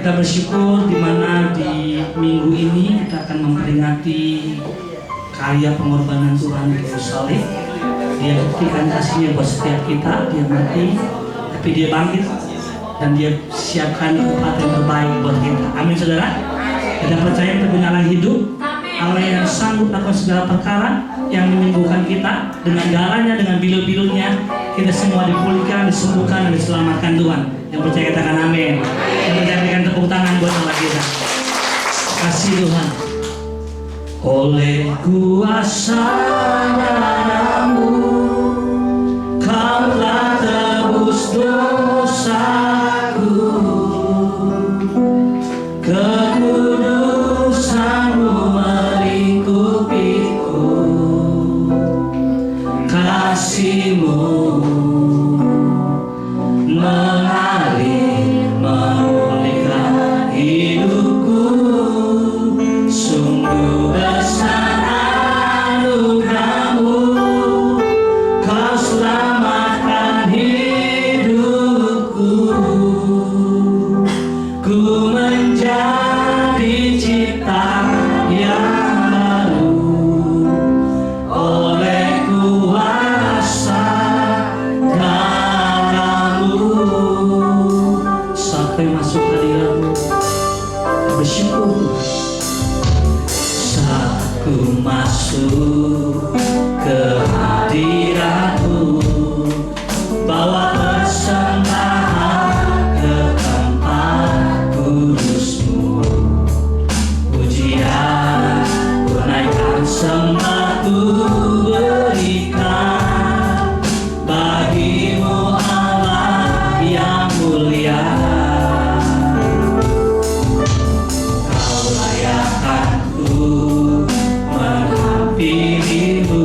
Kita bersyukur di mana di minggu ini kita akan memperingati karya pengorbanan Tuhan di kayu salib. Dia buktikan kasihnya buat setiap kita. Dia mati, tapi dia bangkit dan dia siapkan tempat yang terbaik buat kita. Amin saudara. Kita percaya kita punya Allah hidup, Allah yang sanggup melakukan segala perkara, yang menyembuhkan kita dengan darahnya, dengan bilu-bilunya. Kita semua dipulihkan, disembuhkan, dan diselamatkan Tuhan. Yang percaya katakan amin. Yang percaya berikan tepuk tangan buat Allah kita. Kasih Tuhan. Oleh kuasa darah-Mu, Kau telah tebus dosaku. Kekudusan-Mu melingkupiku. Kasih-Mu mengalir memulihkan hidupku. Sungguh besar anugerah-Mu, Kau selamatkan hidupku. Ku menjadi ciptaan yang baru oleh kuasa darah-Mu. Sampai masuk hadirat-Mu, bersyukur. Saat ku masuk ke hadirat-Mu, bawa persembahan ke tempat kudus-Mu. Pujian ku naikkan, sembah ku berikan bagi-Mu Allah yang mulia. Kau layakkan ku menghampirimu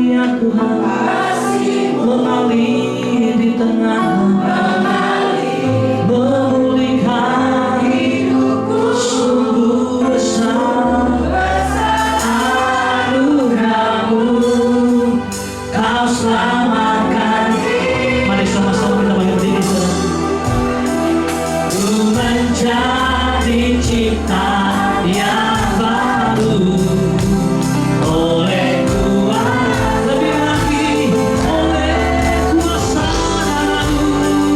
ya Tuhan, mengalir di tengah, memulihkan hidupku. Sungguh besar anugerah-Mu, Kau selamatkan. Mari sama-sama kita bagi berdiri, saudara. Ku menjadi ciptaan yang baru oleh kuasa, lebih lagi oleh kuasa darah-Mu.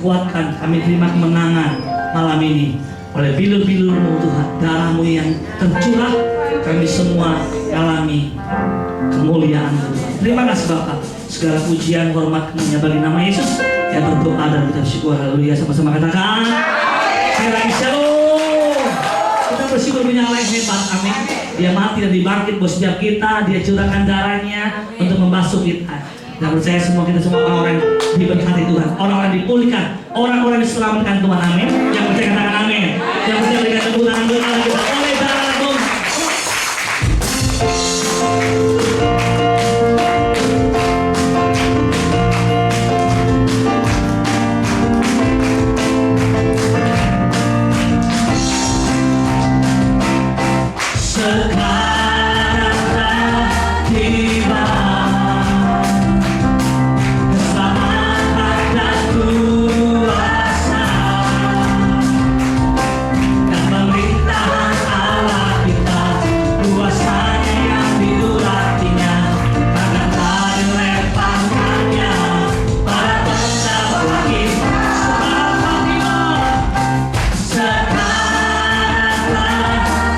dikuatkan, kami terima kemenangan malam ini oleh bilur-bilur-Mu Tuhan, darah-Mu yang tercurah, kami semua alami kemuliaan-Mu Tuhan. Terima kasih Bapak, segala pujian, hormat, kemuliaan bagi nama Yesus yang berdoa dan kita bersyukur. Haleluya, sama-sama katakan sekali lagi shalom. Kita bersyukur punya Allah yang hebat, amin. Dia mati dan dibangkit buat setiap kita, Dia curahkan darahnya untuk membasuh kita. Dan percaya semua kita semua orang-orang diberkati Tuhan, orang-orang dipulihkan, orang-orang diselamatkan Tuhan, amin. Yang percaya katakan amin. Yang percaya berikan tepuk tangan buat Allah kita oleh darah Tuhan.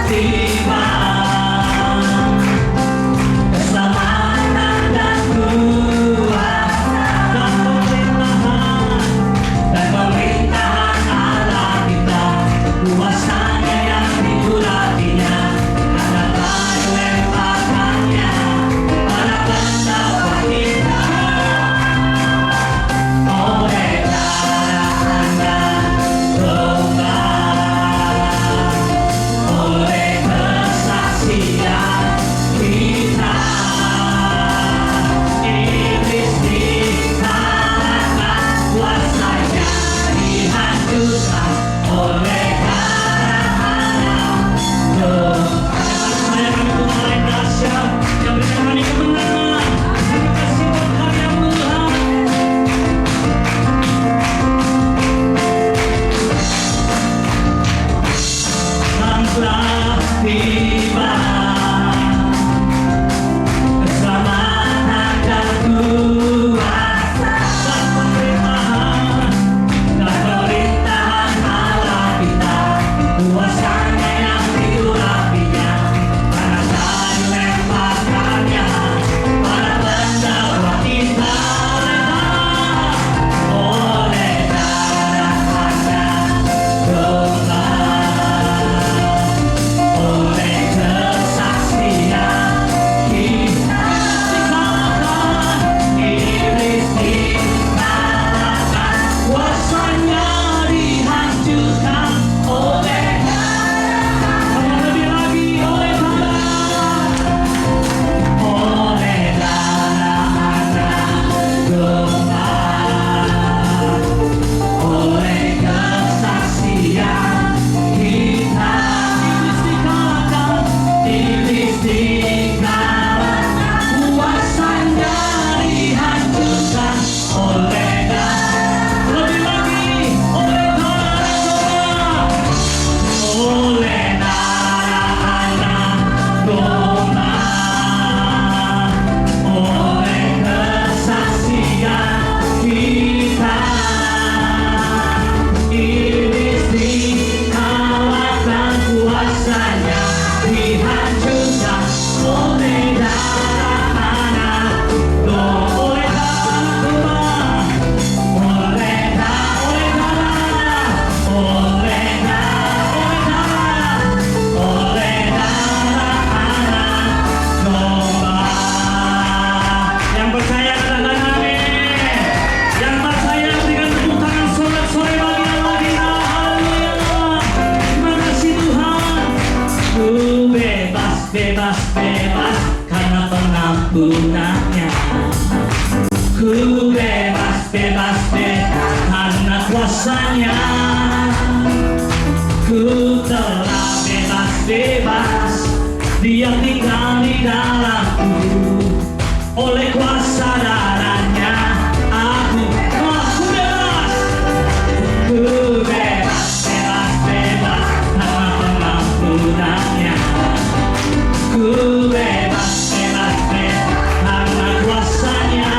Tiba bebas karena pengampunannya. Ku bebas karena kuasanya. Ku telah bebas, Dia tinggal di dalamku. Oleh kuasa darahnya aku bebas. Ku bebas karena pengampunannya. Ku bebas karena kuasanya.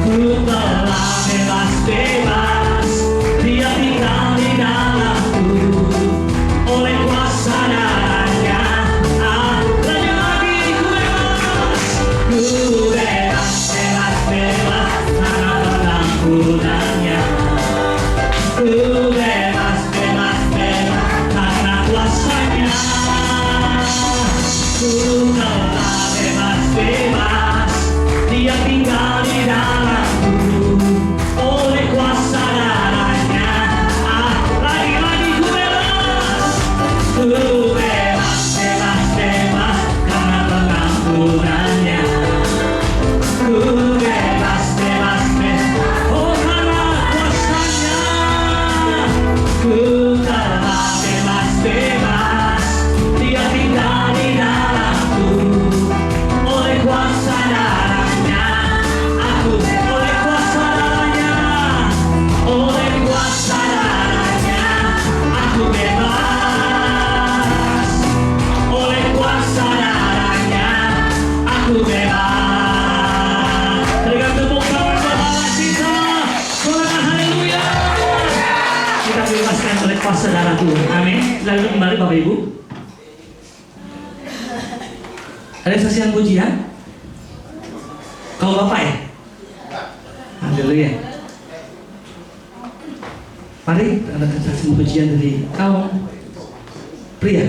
Ku telah bebas, Dia tinggal di dalamku. Oleh kuasa darahnya lagi ku bebas. Ku bebas karena pengampunannya. Ku bebas karena kuasanya. Ku telah bebas, Dia tinggal di dalamku. Oleh kuasa darahnya lagi ku bebas. Ku bebas karena pengampunannya. Ku bebas oh karena kuasanya. Ku telah bebas, Dia tinggal di dalamku. Oleh kuasa darahnya aku, oleh kuasa darahnya, oleh kuasa darahnya aku bebas. Oleh kuasa darahnya aku bebas. Berikan tepuk tangan buat Allah kita. Soalnya haleluya. Kita bebaskan oleh kuasa darah Tuhan. Amin. Lalu kembali Bapak Ibu. Ada saksian pujian? Kalau Bapak ya? Haleluya. Mari ada saksian pujian dari kaum pria.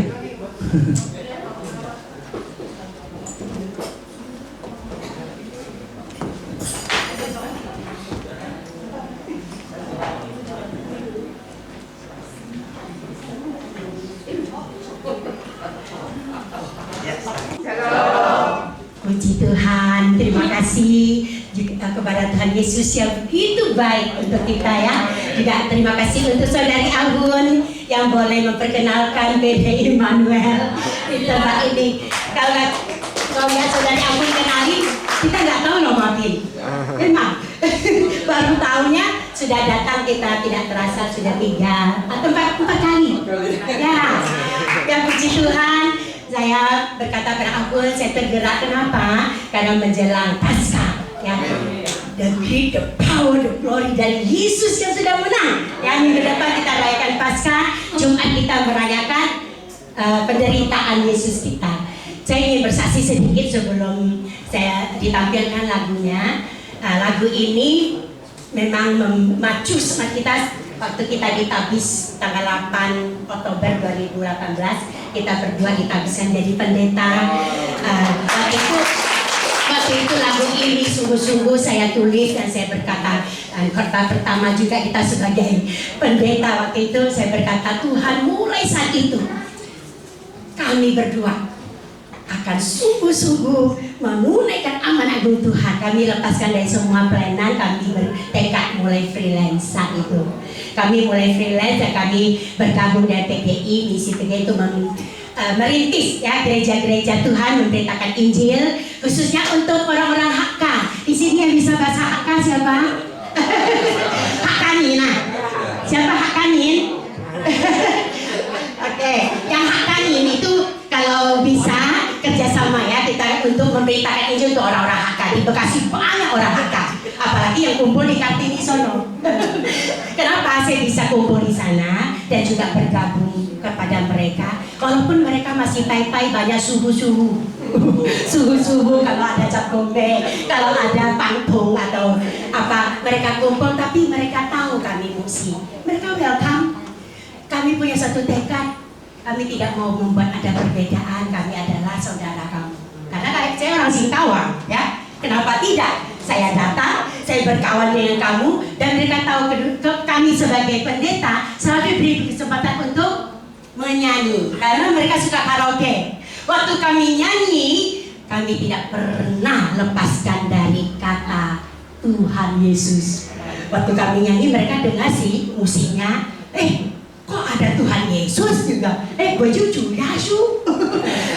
Puji Tuhan, terima kasih juga kepada Tuhan Yesus yang begitu baik untuk kita ya. Juga terima kasih untuk Saudari Agun yang boleh memperkenalkan BD Immanuel di tempat ini. Kalau lihat Saudari Agun kenali, kita nggak tahu loh Martin. Memang baru tahunya sudah datang, kita tidak terasa sudah 3 atau 4 kali. Ya puji Tuhan. Saya berkata pada Agun, saya tergerak kenapa? Karena menjelang Paskah, ya. The power, the glory dari Yesus yang sudah menang. Ya, minggu depan kita rayakan Paskah, Jumat kita merayakan penderitaan Yesus kita. Saya ingin bersaksi sedikit sebelum saya ditampilkan lagunya. Lagu ini memang memacu semangat kita. Waktu kita ditabis tanggal 8 Oktober 2018, kita berdua ditabiskan jadi pendeta. Waktu itu lagu ini sungguh-sungguh saya tulis dan saya berkata, khotbah pertama juga kita sebagai pendeta waktu itu saya berkata, Tuhan mulai saat itu kami berdua akan sungguh-sungguh menunaikan amanat agung Tuhan. Kami lepaskan dari semua pelayanan, kami bertekad mulai freelance saat itu. Kami mulai freelance dan kami bergabung dengan PGI. Misi PGI itu merintis ya gereja-gereja Tuhan memberitakan Injil, khususnya untuk orang-orang HK. Di sini yang bisa bahasa HK siapa? Hakanin, nah. Siapa Hakanin? Oke, yang Hakanin itu kalau bisa kerjasama ya kita untuk memberitakan Injil untuk orang-orang HK. Di Bekasi banyak orang HK, apalagi yang kumpul di Kartini sono. Kenapa saya bisa kumpul di sana dan juga bergabung kepada mereka, walaupun mereka masih pai-pai banyak suhu-suhu kalau ada cap gombe, kalau ada pangtung atau apa mereka kumpul, tapi mereka tahu kami musi, mereka welcome. Kami punya satu tekad, kami tidak mau membuat ada perbedaan, kami adalah saudara kamu. Karena saya orang Singkawang, ya. Kenapa tidak? Saya datang, saya berkawan dengan kamu, dan mereka tahu kami sebagai pendeta selalu diberi kesempatan untuk menyanyi. Karena mereka suka karaoke. Waktu kami nyanyi, kami tidak pernah lepaskan dari kata Tuhan Yesus. Waktu kami nyanyi, mereka dengar sih musiknya, kok ada Tuhan Yesus juga? Bejuju Yasu,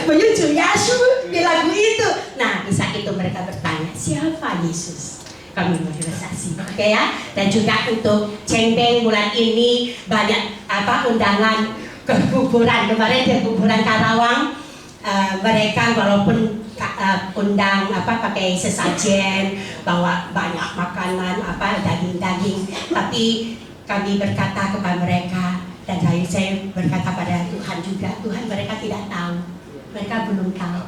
bejuju Yasu di lagu itu. Nah, di saat itu mereka bertanya, siapa Yesus? Kami mau bersaksi, oke ya? Dan juga untuk Cendeng bulan ini banyak undangan ke kuburan. Kemarin di kuburan Karawang, mereka walaupun undang pakai sesajen, bawa banyak makanan daging-daging, tapi kami berkata kepada mereka. Dan saya berkata pada Tuhan juga, Tuhan mereka tidak tahu, mereka belum tahu.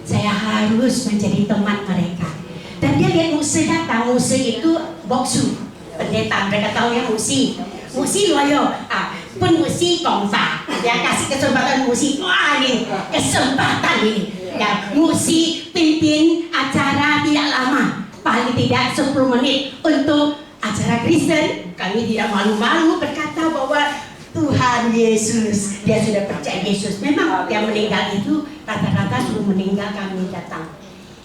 Saya harus menjadi teman mereka. Dan dia lihat Musa datang, Musa itu boksu, pendeta, mereka tahu ya Musi loyo, pun Musi kongsa, ya kasih kesempatan Musi, wah ini kesempatan ini, ya Musi pimpin acara tidak lama, paling tidak 10 menit untuk acara Kristen. Kami tidak malu-malu berkata bahwa Tuhan Yesus, dia sudah percaya Yesus. Memang yang meninggal itu rata-rata suruh meninggal kami datang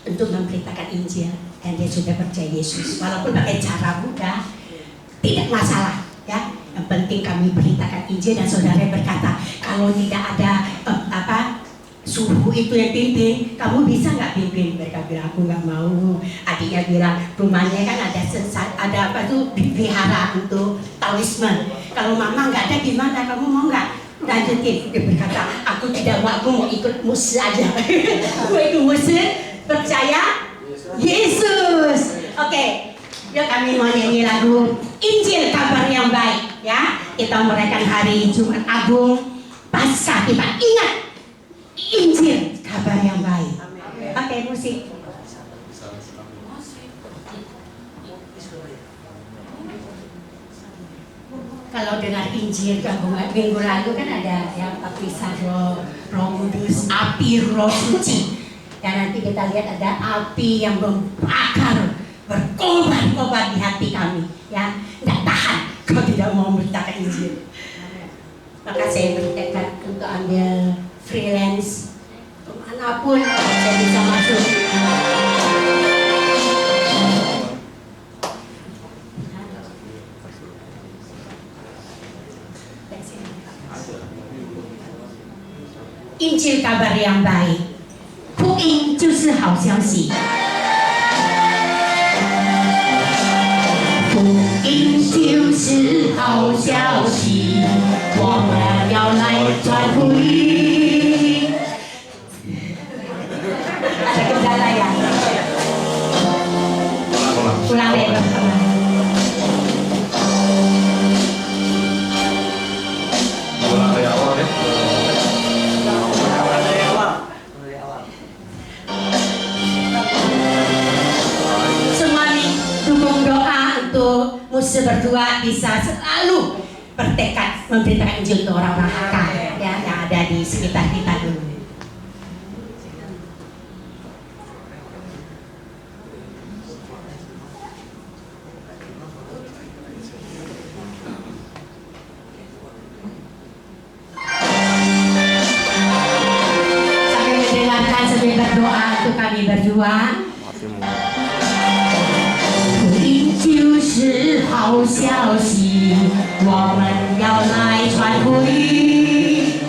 untuk memberitakan Injil, dan dia sudah percaya Yesus. Walaupun pakai cara mudah, tidak masalah ya. Yang penting kami beritakan Injil, dan saudara berkata kalau tidak ada suhu itu yang pimpin, kamu bisa nggak pimpin? Mereka bilang aku nggak mau. Adiknya bilang rumahnya kan ada vihara untuk Taoisme. Kalau mama nggak ada gimana? Kamu mau nggak lanjutin? Dia berkata aku tidak mau, aku mau ikut Musa aja. Aku ikut Musa, percaya Yesus. Oke, yuk kami mau nyanyi lagu Injil kabar yang baik ya. Kita merayakan hari Jumat Agung Paskah, kita ingat Injil kabar yang baik. Oke, musik. Kalau dengar Injil gabungan minggu lalu kan ada yang baptisan Roh Kudus, api Roh Suci. Dan nanti kita lihat ada api yang membakar, berkobar-kobar di hati kami, ya. Nggak tahan kalau tidak mau memberitakan Injil. Maka saya bertekad untuk ambil freelance kemanapun saya bisa masuk. kabar yang baik. 福音就是好消息。福音就是好消息，我们要来传福音。Ada kendala ya? Ulang deh, teman-teman. Ulang dari awal ya. Semua nih dukung doa untuk Musa berdua bisa selalu bertekad memberitakan Injil untuk orang-orang Hakka ya, yang ada di sekitar kita dulu. Sambil mendengarkan, sambil berdoa untuk kami berdua. 福音就是好消息，我们要来传福音，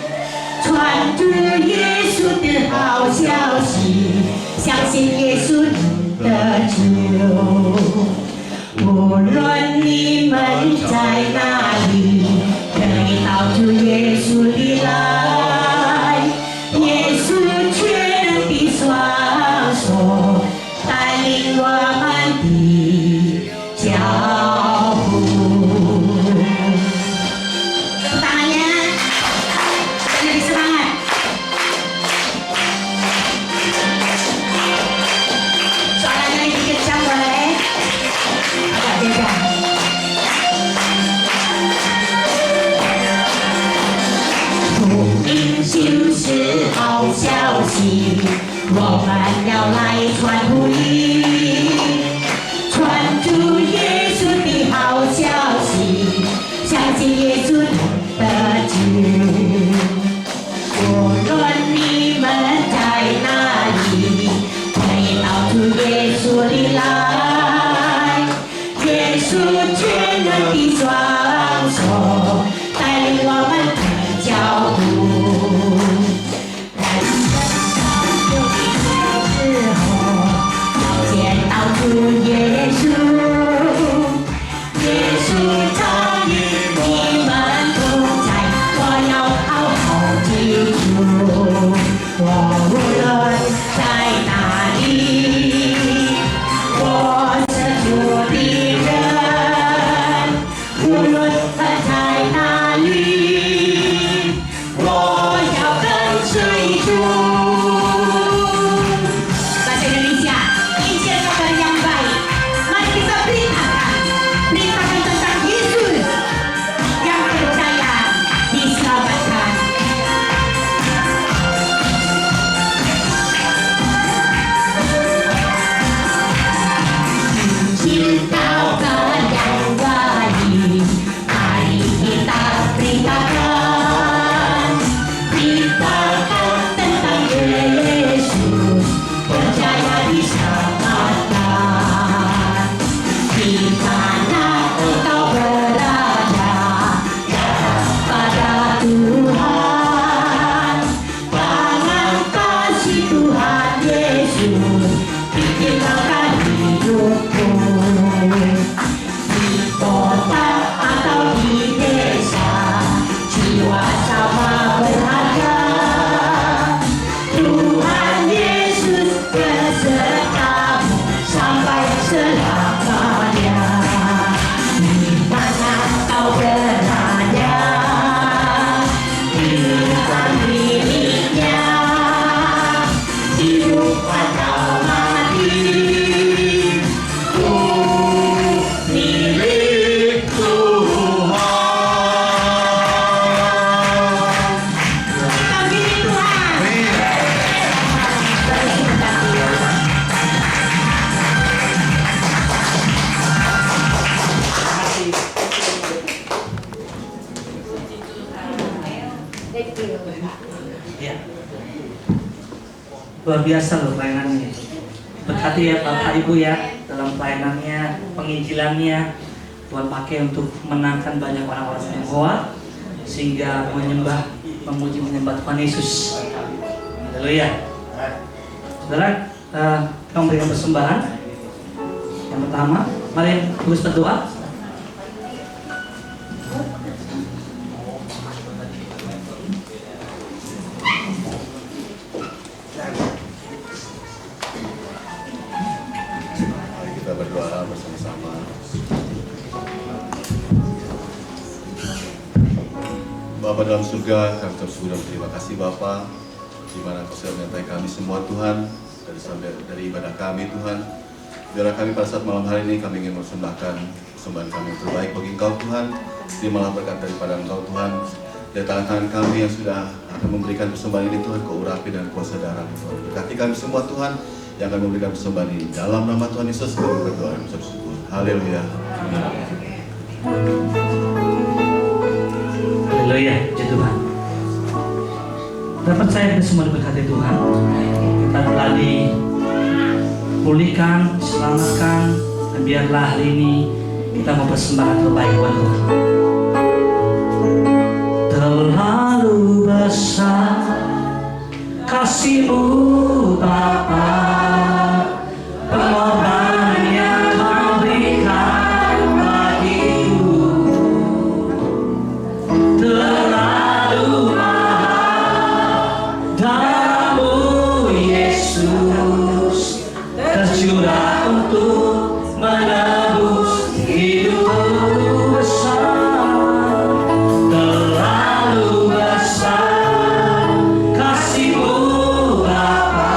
传主耶稣的好消息，相信耶稣的救。无论你们在哪里，可以到主耶稣里来，耶稣全能的双手带领我们的脚步。Tepuk tangannya, dan lebih semangat. Suaranya lebih kencang boleh? Agak beda. 福音就是好消息，我们要来传福音，传主耶稣的好消息，相信耶稣的救。无论你们在哪里，可以到主耶稣里来，耶稣全能的双手带领我们的脚步。人生上有一天之后，要见到主耶稣，耶稣常与你们同在，我要好好记住。我无论在哪里，我是主的人，无论在哪里，我要跟随主。Bahasa Indonesia, Injil kabar yang baik. Mari kita beritakan tentang Yesus yang percaya diselamatkan. Injil kabar yang baik, mari kita beritakan tentang Yesus, percaya diselamatkan. Di mana engkau berada, datang pada Tuhan. Tangan kasih Tuhan Yesus ditinggalkan hidupmu. Di kota atau di desa, jiwa sama berharga. Tuhan Yesus besertamu sampai selamanya. Di mana kau berada, tinggal miliknya. Hidup atau mati, ku milik Tuhan. Kita milik Tuhan. Terus kita Ya. Luar biasa loh pelayanannya. Berkati ya Bapak Ibu ya dalam pelayanannya, penginjilannya. Tuhan pakai untuk menangkan banyak orang-orang Tionghoa sehingga menyembah, memuji, menyembah Tuhan Yesus. Haleluya. Saudara, kita memberikan persembahan. Yang pertama, mari terus berdoa. Mari kita berdoa bersama-sama. Bapa dalam surga, kami sudah berterima kasih Bapa, di mana Kau sudah menyertai kami semua Tuhan, dari ibadah kami Tuhan. Biarlah kami pada saat malam hari ini kami ingin mempersembahkan persembahan kami yang terbaik bagi Engkau Tuhan. Terimalah berkat daripada Engkau Tuhan. Dari tangan kami yang sudah akan memberikan persembahan ini Tuhan, Kau urapi dan kuasa darah Tuhan. Berkati kami semua Tuhan yang akan memberikan persembahan ini. Dalam nama Tuhan Yesus kami berdoa dan bersyukur. Haleluya. Haleluya, puji Tuhan. Dapat saya kita semua diberkati Tuhan. Kita telah dipulihkan, diselamatkan, dan biarlah hari ini kita mempersembahkan terbaik buat Tuhan. Terlalu besar kasih-Mu Bapa, pengorbanan yang Kau berikan bagiku terlalu mahal. Darah-Mu Yesus tercurah untuk menebus hidupku besar. Terlalu besar kasih-Mu Bapa,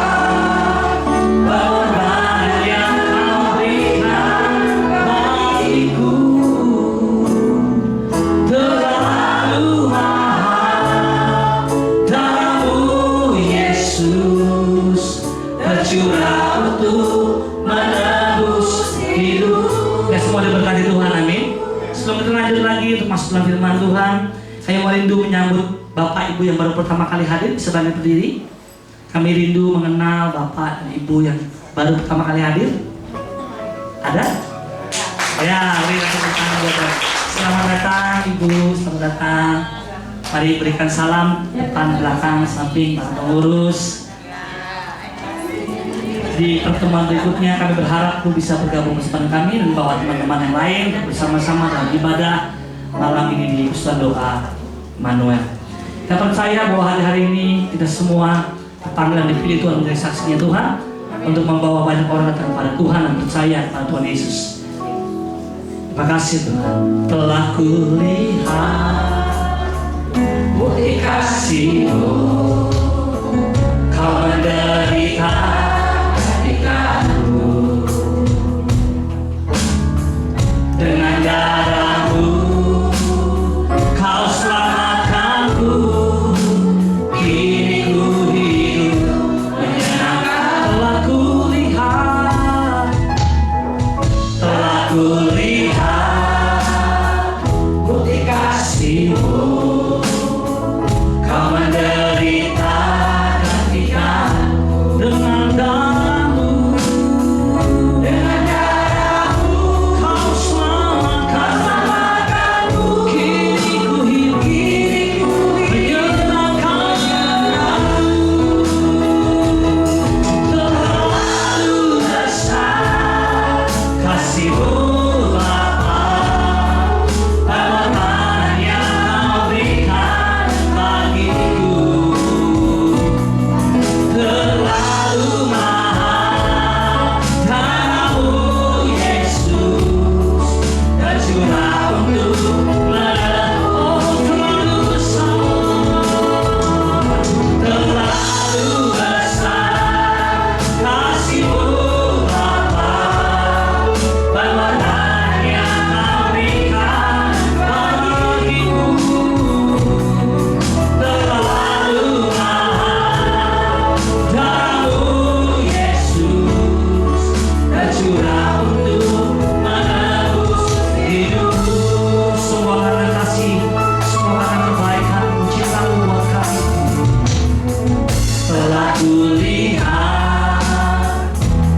pengorbanan yang Kau berikan bagiku terlalu mahal. Darah-Mu Yesus tercurah untuk menebus hidup. Ya, semua diberkati Tuhan, amin. Sebelum kita lanjut lagi untuk masuk dalam firman Tuhan, saya mau rindu menyambut Bapak Ibu yang baru pertama kali hadir, bisa bantu berdiri. Kami rindu mengenal Bapak dan Ibu yang baru pertama kali hadir. Ada? Ya, mari kita tepuk tangan buat Bapak. Selamat datang Ibu, selamat datang. Mari berikan salam depan, belakang, samping, para pengurus. Di pertemuan berikutnya kami berharap Ibu bisa bergabung bersama kami dan bawa teman-teman yang lain bersama-sama dalam ibadah malam ini di Pusat Doa Manuel. Kita percaya bahwa hari-hari ini kita semua dipanggil dan dipilih Tuhan menjadi saksinya Tuhan untuk membawa banyak orang datang kepada Tuhan dan percaya kepada Tuhan Yesus. Terima kasih Tuhan. Telah kulihat bukti kasih-Mu, Kau menderita gantikanku. Dengan darah-Mu Kau selamatkanku. Kini ku hidup menyenangkan. Telah kulihat bukti kasih-Mu, Kau menderita gantikanku. Dengan darah-Mu Kau selamatkanku. Kini ku hidup menyenangkan. Terlalu besar kasih-Mu Bapa, pengorbanan yang Kau berikan bagiku terlalu mahal. Darah-Mu Yesus tercurah untuk menebus. Terlalu besar kasih-Mu Bapa, pengorbanan yang Kau berikan bagiku terlalu mahal. Darah-Mu Yesus tercurah untuk menebus hidupku. Semua karena kasih, semua karena kebaikan cinta-Mu buat kami. Telah kulihat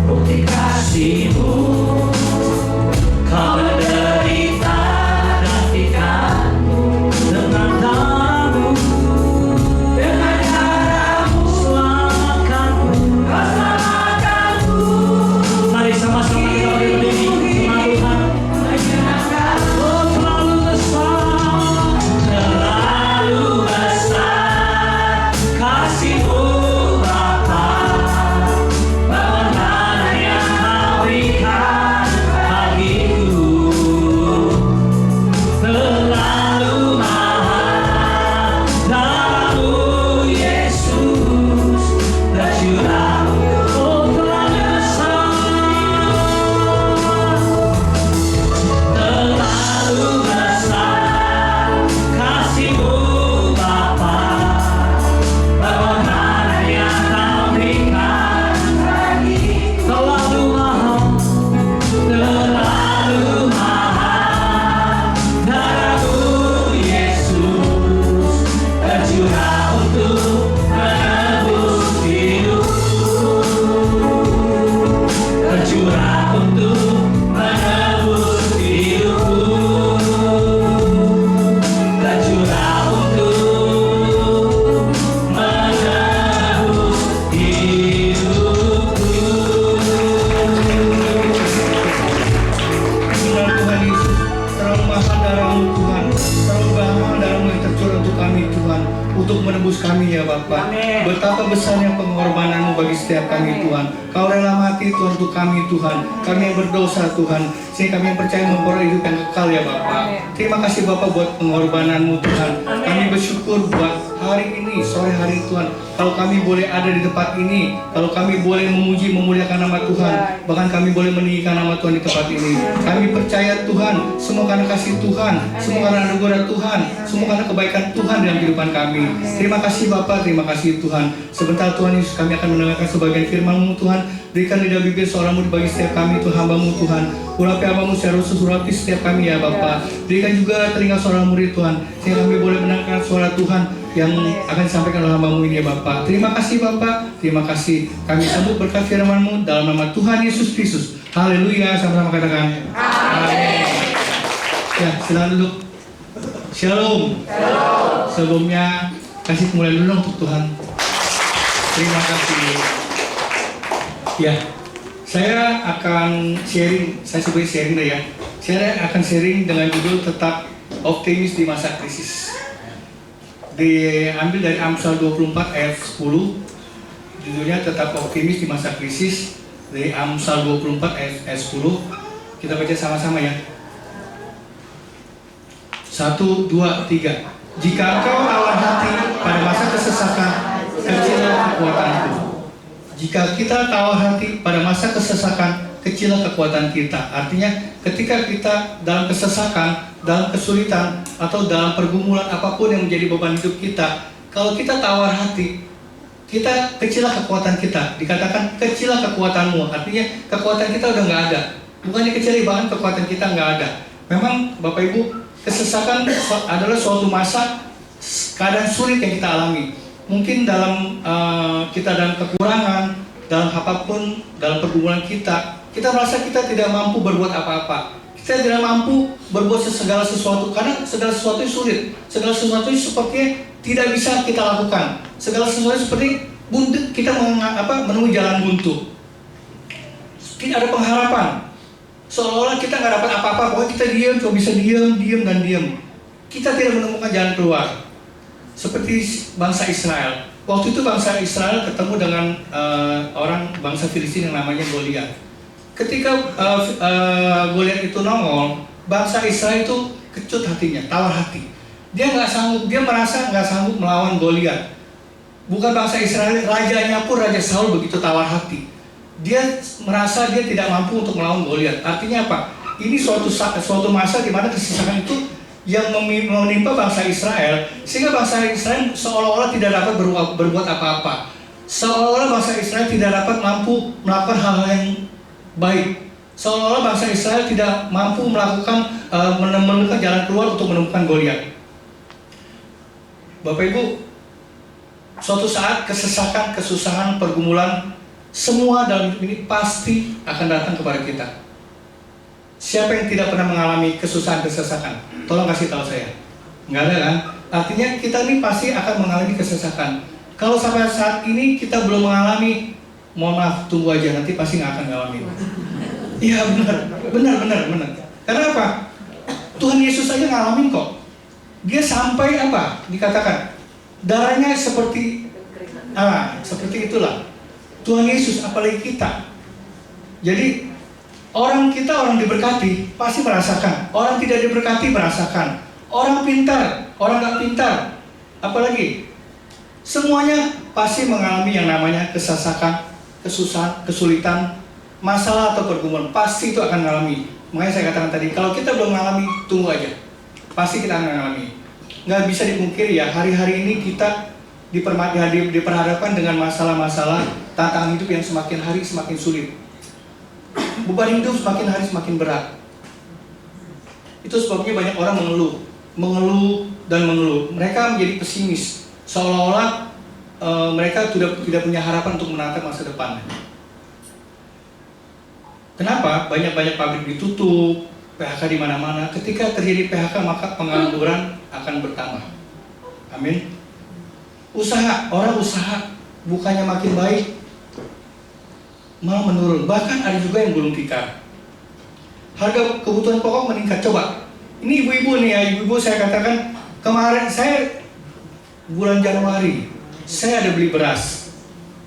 bukti kasih-Mu, Kau menderita gantikanku. Dengan darah-Mu selamatkanku. besarnya pengorbanan-Mu bagi setiap kami Tuhan. Kau rela mati Tuhan untuk kami Tuhan. Kami yang berdosa Tuhan, sehingga kami yang percaya memperoleh hidup yang kekal ya Bapa. Terima kasih Bapa buat pengorbanan-Mu Tuhan. Kami bersyukur buat hari ini, sore hari Tuhan. Kalau kami boleh ada di tempat ini, kalau kami boleh memuji, memuliakan nama Tuhan, bahkan kami boleh meninggikan nama Tuhan di tempat ini. Kami percaya Tuhan, semua karena kasih Tuhan, semua karena anugerah Tuhan, semua karena kebaikan Tuhan dalam kehidupan kami. Terima kasih Bapa, terima kasih Tuhan. Sebentar Tuhan Yesus, kami akan mendengarkan sebagian firman-Mu Tuhan. Berikan lidah bibir seorang-Mu bagi setiap kami Tuhan, hamba-Mu Tuhan. Urapi hamba-Mu secara khusus, urapi setiap kami ya Bapa. Berikan juga telinga seorang murid Tuhan, sehingga kami boleh mendengarkan suara Tuhan yang akan disampaikan oleh hamba-Mu ini ya Bapa. Terima kasih Bapa, terima kasih. Kami sambut berkat firman-Mu dalam nama Tuhan Yesus Kristus. Haleluya, sama-sama katakan amin. Ya, silakan duduk. Shalom. Sebelumnya kasih kemuliaan dulu untuk Tuhan. Terima kasih. Ya, saya akan sharing, saya sebut sharing deh ya. Saya akan sharing dengan judul tetap optimis di masa krisis. Diambil dari Amsal 24 ayat 10. Judulnya tetap optimis di masa krisis, dari Amsal 24 ayat 10. Kita baca sama-sama ya. 1, 2, 3. Jika engkau tawar hati pada masa kesesakan, kecillah kekuatanku. Jika kita tawar hati pada masa kesesakan, kecillah kekuatan kita. Artinya ketika kita dalam kesesakan, dalam kesulitan, atau dalam pergumulan apapun yang menjadi beban hidup kita, kalau kita tawar hati, kita kecillah kekuatan kita. Dikatakan kecillah kekuatanmu, artinya kekuatan kita udah nggak ada. Bukannya kecil, bahkan kekuatan kita nggak ada. Memang Bapak Ibu, kesesakan adalah suatu masa keadaan sulit yang kita alami. Mungkin dalam kita dalam kekurangan, dalam apapun, dalam pergumulan kita merasa kita tidak mampu berbuat apa-apa. Kita tidak mampu berbuat segala sesuatu karena segala sesuatu sulit. Segala sesuatu sepertinya tidak bisa kita lakukan. Segala sesuatu seperti buntu, kita menemui jalan buntu. Tidak ada pengharapan. Seolah-olah kita nggak dapat apa-apa. Pokoknya kita diam, cuma bisa diam dan diam. Kita tidak menemukan jalan keluar. Seperti bangsa Israel. Waktu itu bangsa Israel ketemu dengan orang bangsa Filistin yang namanya Goliat. Ketika Goliat itu nongol, bangsa Israel itu kecut hatinya, tawar hati. Dia nggak sanggup, dia merasa nggak sanggup melawan Goliat. Bukan bangsa Israel, rajanya pun Raja Saul begitu tawar hati. Dia merasa dia tidak mampu untuk melawan Goliat. Artinya apa? Ini suatu masa di mana kesesakan itu yang menimpa bangsa Israel, sehingga bangsa Israel seolah-olah tidak dapat berbuat apa-apa. Seolah-olah bangsa Israel tidak dapat mampu melakukan hal-hal yang baik. Seolah-olah bangsa Israel tidak mampu melakukan menemukan jalan keluar untuk menemukan Goliat. Bapak Ibu, suatu saat kesesakan, kesusahan, pergumulan, semua dalam hidup ini pasti akan datang kepada kita. Siapa yang tidak pernah mengalami kesusahan, kesesakan? Tolong kasih tahu saya. Nggak ada kan? Artinya kita ini pasti akan mengalami kesesakan. Kalau sampai saat ini kita belum mengalami, mohon maaf, tunggu aja, nanti pasti nggak akan ngalamin. Iya benar. Karena apa? Tuhan Yesus aja ngalamin kok. Dia sampai apa? Dikatakan darahnya seperti itulah. Tuhan Yesus, apalagi kita. Jadi orang diberkati pasti merasakan. Orang tidak diberkati merasakan. Orang pintar, orang nggak pintar, apalagi semuanya pasti mengalami yang namanya kesesakan, kesusahan, kesulitan, masalah atau pergumulan. Pasti itu akan mengalami. Makanya saya katakan tadi, kalau kita belum mengalami, tunggu aja. Pasti kita akan mengalami. Nggak bisa dipungkiri ya, hari-hari ini kita diperhadapkan dengan masalah-masalah, tantangan hidup yang semakin hari semakin sulit. Beban hidup semakin hari semakin berat. Itu sebabnya banyak orang mengeluh. Mereka menjadi pesimis, seolah-olah mereka tidak punya harapan untuk menatap masa depan. Kenapa? Banyak pabrik ditutup, PHK di mana-mana. Ketika terjadi PHK, maka pengangguran akan bertambah. Amin. Orang usaha bukannya makin baik, malah menurun. Bahkan ada juga yang gulung tikar. Harga kebutuhan pokok meningkat. Coba, ini ibu-ibu nih ya, ibu-ibu saya katakan, kemarin saya bulan Januari, saya ada beli beras.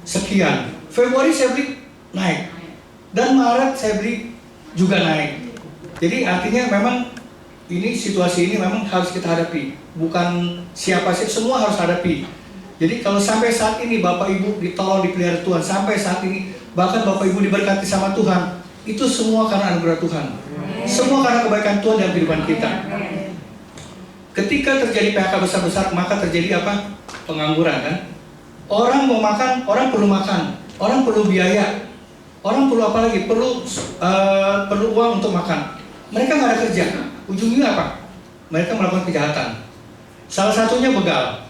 sekian. Februari saya beli naik. Dan Maret saya beli juga naik. Jadi artinya memang ini situasi ini memang harus kita hadapi. Bukan siapa sih, semua harus hadapi. Jadi kalau sampai saat ini Bapak Ibu ditolong, dipelihara Tuhan, sampai saat ini bahkan Bapak Ibu diberkati sama Tuhan, itu semua karena anugerah Tuhan. Semua karena kebaikan Tuhan dalam kehidupan kita. Ketika terjadi PHK besar-besar, maka terjadi apa? Pengangguran, kan? Orang mau makan, orang perlu makan, orang perlu biaya, orang perlu apa lagi? Perlu uang untuk makan. Mereka nggak ada kerja. Ujungnya apa? Mereka melakukan kejahatan. Salah satunya begal.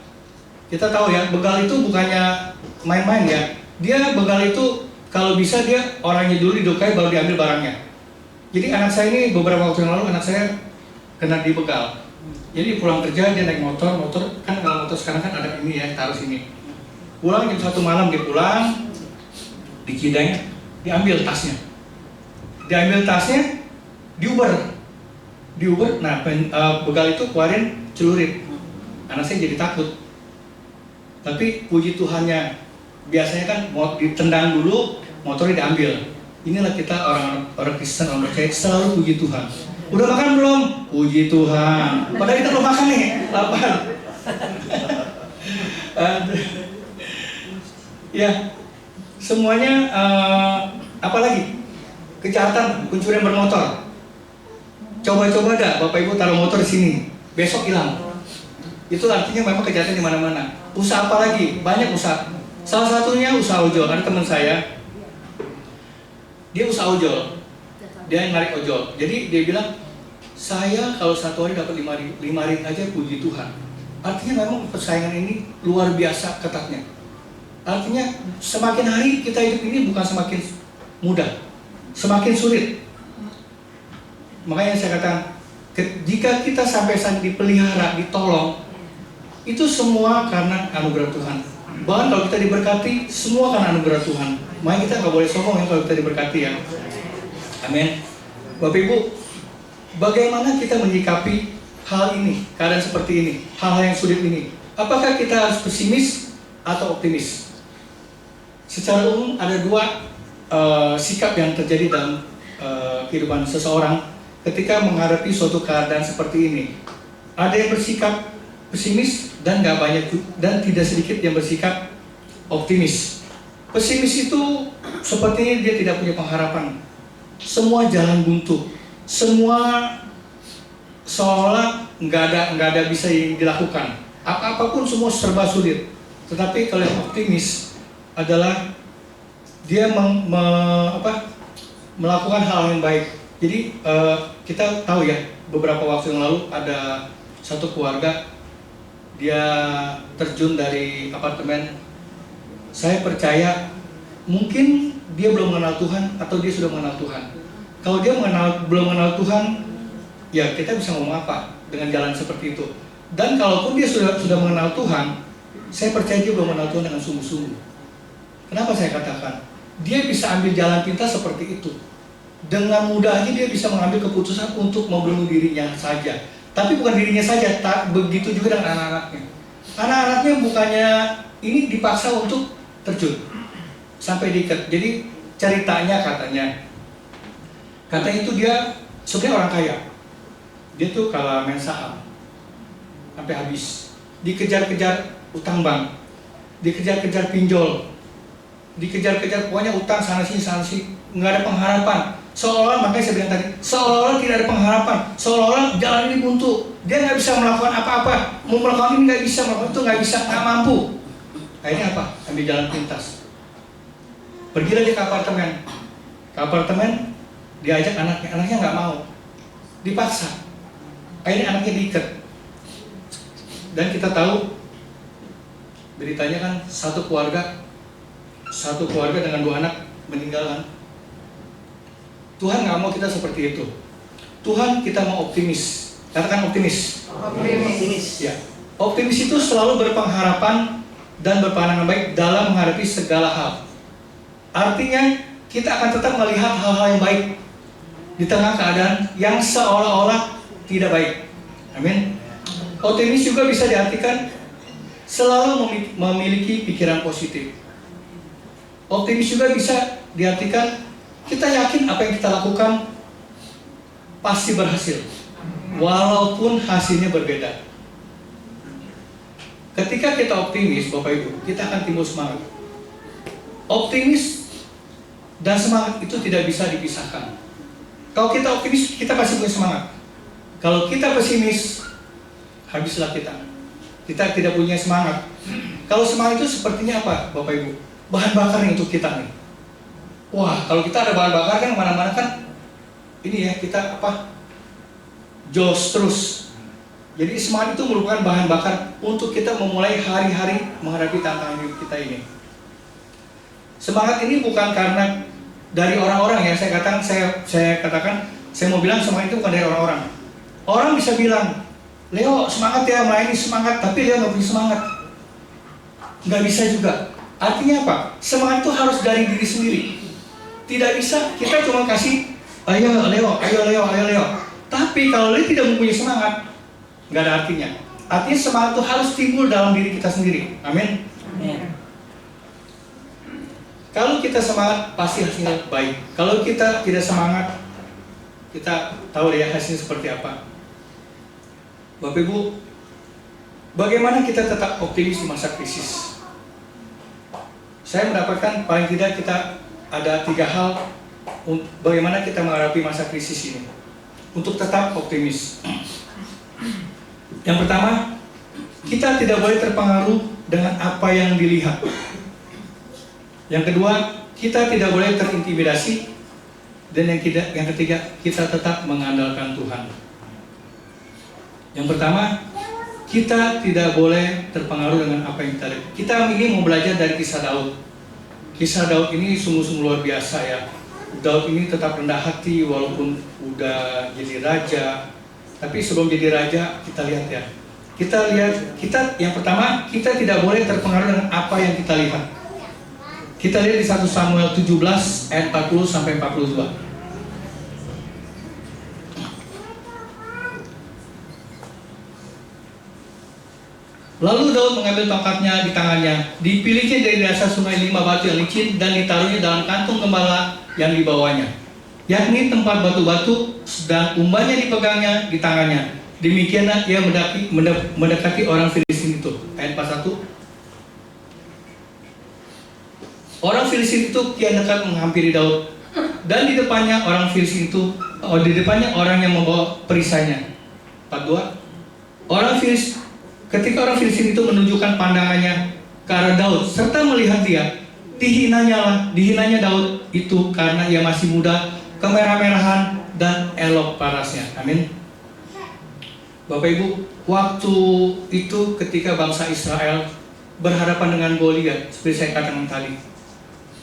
Kita tahu ya, begal itu bukannya main-main ya. Dia begal itu kalau bisa dia orangnya dulu didukai baru diambil barangnya. Jadi anak saya ini beberapa waktu yang lalu anak saya kena dibegal. Jadi pulang kerja dia naik motor kan kalau motor sekarang kan ada ini ya, taruh sini. Pulang jam 1 malam dia pulang, di Cideng diambil tasnya. Diambil tasnya, diuber. Nah begal itu keluarin celurit. Anak saya jadi takut. Tapi puji Tuhannya, biasanya kan mau ditendang dulu, motornya diambil. Inilah kita orang Kristen, orang percaya selalu puji Tuhan. Udah makan belum? Puji Tuhan. Padahal kita belum makan nih, lapar. Ya, semuanya apa lagi? Kejahatan, pencurian bermotor. Coba-coba dah, Bapak Ibu taruh motor di sini, besok hilang. Itu artinya memang kejahatan di mana-mana. Usaha apa lagi? Banyak usaha. Salah satunya usaha ojol. Ada teman saya, dia usaha ojol. Dia narik ojol. Jadi dia bilang, saya kalau satu hari dapat 5 ring aja puji Tuhan. Artinya memang persaingan ini luar biasa ketatnya. Artinya semakin hari kita hidup ini bukan semakin mudah, semakin sulit. Makanya saya katakan, jika kita sampai saat dipelihara, ditolong, itu semua karena anugerah Tuhan. Bahkan kalau kita diberkati, semua karena anugerah Tuhan. Makanya kita nggak boleh sombong ya kalau kita diberkati ya. Amin. Bapak Ibu, bagaimana kita menyikapi hal ini, keadaan seperti ini, hal-hal yang sulit ini? Apakah kita harus pesimis atau optimis? Secara umum ada dua sikap yang terjadi dalam kehidupan seseorang ketika menghadapi suatu keadaan seperti ini. Ada yang bersikap pesimis dan nggak banyak, dan tidak sedikit yang bersikap optimis. Pesimis itu sepertinya dia tidak punya pengharapan. Semua jalan buntu, semua seolah nggak ada bisa dilakukan. Apapun semua serba sulit. Tetapi kalau yang optimis adalah dia melakukan hal yang baik. Jadi kita tahu ya, beberapa waktu yang lalu ada satu keluarga, dia terjun dari apartemen. Saya percaya mungkin dia belum mengenal Tuhan atau dia sudah mengenal Tuhan. Kalau dia belum mengenal Tuhan, ya kita bisa ngomong apa dengan jalan seperti itu. Dan kalaupun dia sudah mengenal Tuhan, saya percaya dia belum mengenal Tuhan dengan sungguh-sungguh. Kenapa saya katakan? Dia bisa ambil jalan pintas seperti itu. Dengan mudahnya dia bisa mengambil keputusan untuk membunuh dirinya saja. Tapi bukan dirinya saja, begitu juga dengan anak-anaknya. Anak-anaknya bukannya ini dipaksa untuk terjun sampai diikat. Jadi ceritanya katanya itu dia sebenarnya orang kaya. Dia tuh kalau main saham sampai habis, dikejar-kejar utang bank, dikejar-kejar pinjol, dikejar-kejar pokoknya utang sana sini, nggak ada pengharapan. Seolah-olah, makanya saya bilang tadi, seolah-olah tidak ada pengharapan, seolah-olah jalan ini buntu, dia nggak bisa melakukan apa-apa, mau melakukan ini nggak bisa, melakukan itu nggak bisa, nggak mampu. Akhirnya apa? Ambil jalan pintas. Pergilah dia ke apartemen, diajak anaknya nggak mau, dipaksa. Akhirnya anaknya diikat. Dan kita tahu beritanya kan satu keluarga dengan 2 anak meninggal kan. Tuhan nggak mau kita seperti itu. Tuhan kita mau optimis. Katakan optimis. Optimis. Ya. Optimis itu selalu berpengharapan dan berpandangan baik dalam menghadapi segala hal. Artinya kita akan tetap melihat hal-hal yang baik di tengah keadaan yang seolah-olah tidak baik. Amin. Optimis juga bisa diartikan selalu memiliki pikiran positif. Optimis juga bisa diartikan kita yakin apa yang kita lakukan pasti berhasil, walaupun hasilnya berbeda. Ketika kita optimis, Bapak Ibu, kita akan timbul semangat. Optimis dan semangat itu tidak bisa dipisahkan. Kalau kita optimis, kita pasti punya semangat. Kalau kita pesimis, habislah kita. Kita tidak punya semangat. Kalau semangat itu sepertinya apa, Bapak Ibu? Bahan bakar nih untuk kita nih. Wah, kalau kita ada bahan bakar kan mana-mana kan ini ya, kita apa? Jos terus. Jadi semangat itu merupakan bahan bakar untuk kita memulai hari-hari menghadapi tantangan hidup kita ini. Semangat ini bukan karena dari orang-orang ya, saya katakan, saya mau bilang semangat itu bukan dari orang-orang. Orang bisa bilang, Leo semangat ya, melayani semangat, tapi Leo nggak punya semangat. Nggak bisa juga. Artinya apa? Semangat itu harus dari diri sendiri. Tidak bisa kita cuma kasih, ayo Leo, ayo Leo, ayo Leo. Tapi kalau Leo tidak mempunyai semangat, nggak ada artinya. Artinya semangat itu harus timbul dalam diri kita sendiri. Amin. Kalau kita semangat, pasti hasilnya baik. Kalau kita tidak semangat, kita tahu ya hasilnya seperti apa. Bapak Ibu, bagaimana kita tetap optimis di masa krisis? Saya mendapatkan paling tidak kita ada 3 hal bagaimana kita menghadapi masa krisis ini untuk tetap optimis. Yang pertama, kita tidak boleh terpengaruh dengan apa yang dilihat. Yang kedua, kita tidak boleh terintimidasi. Dan yang ketiga, kita tetap mengandalkan Tuhan. Yang pertama, kita tidak boleh terpengaruh dengan apa yang kita lihat. Kita ini mau belajar dari kisah Daud. Kisah Daud ini sungguh-sungguh luar biasa ya. Daud ini tetap rendah hati walaupun udah jadi raja. Tapi sebelum jadi raja, kita lihat ya. Kita yang pertama, kita tidak boleh terpengaruh dengan apa yang kita lihat. Kita lihat di 1 Samuel 17 ayat 40 sampai 42. Lalu Daud mengambil tongkatnya di tangannya, dipilihnya dari dasar sungai 5 batu yang licin dan ditaruhnya dalam kantung gembala yang dibawanya, yakni tempat batu-batu, dan umbannya dipegangnya di tangannya. Demikianlah ia mendekati orang Filistin itu. Ayat 41. Orang Filistin itu kian dekat menghampiri Daud, dan di depannya orang Filistin itu, orang yang membawa perisainya. 42. Ketika orang Filistin itu menunjukkan pandangannya ke arah Daud serta melihat dia, dihinanya Daud itu karena ia masih muda, kemerah-merahan dan elok parasnya. Amin. Bapak Ibu, waktu itu ketika bangsa Israel berhadapan dengan Goliat, seperti saya katakan tadi,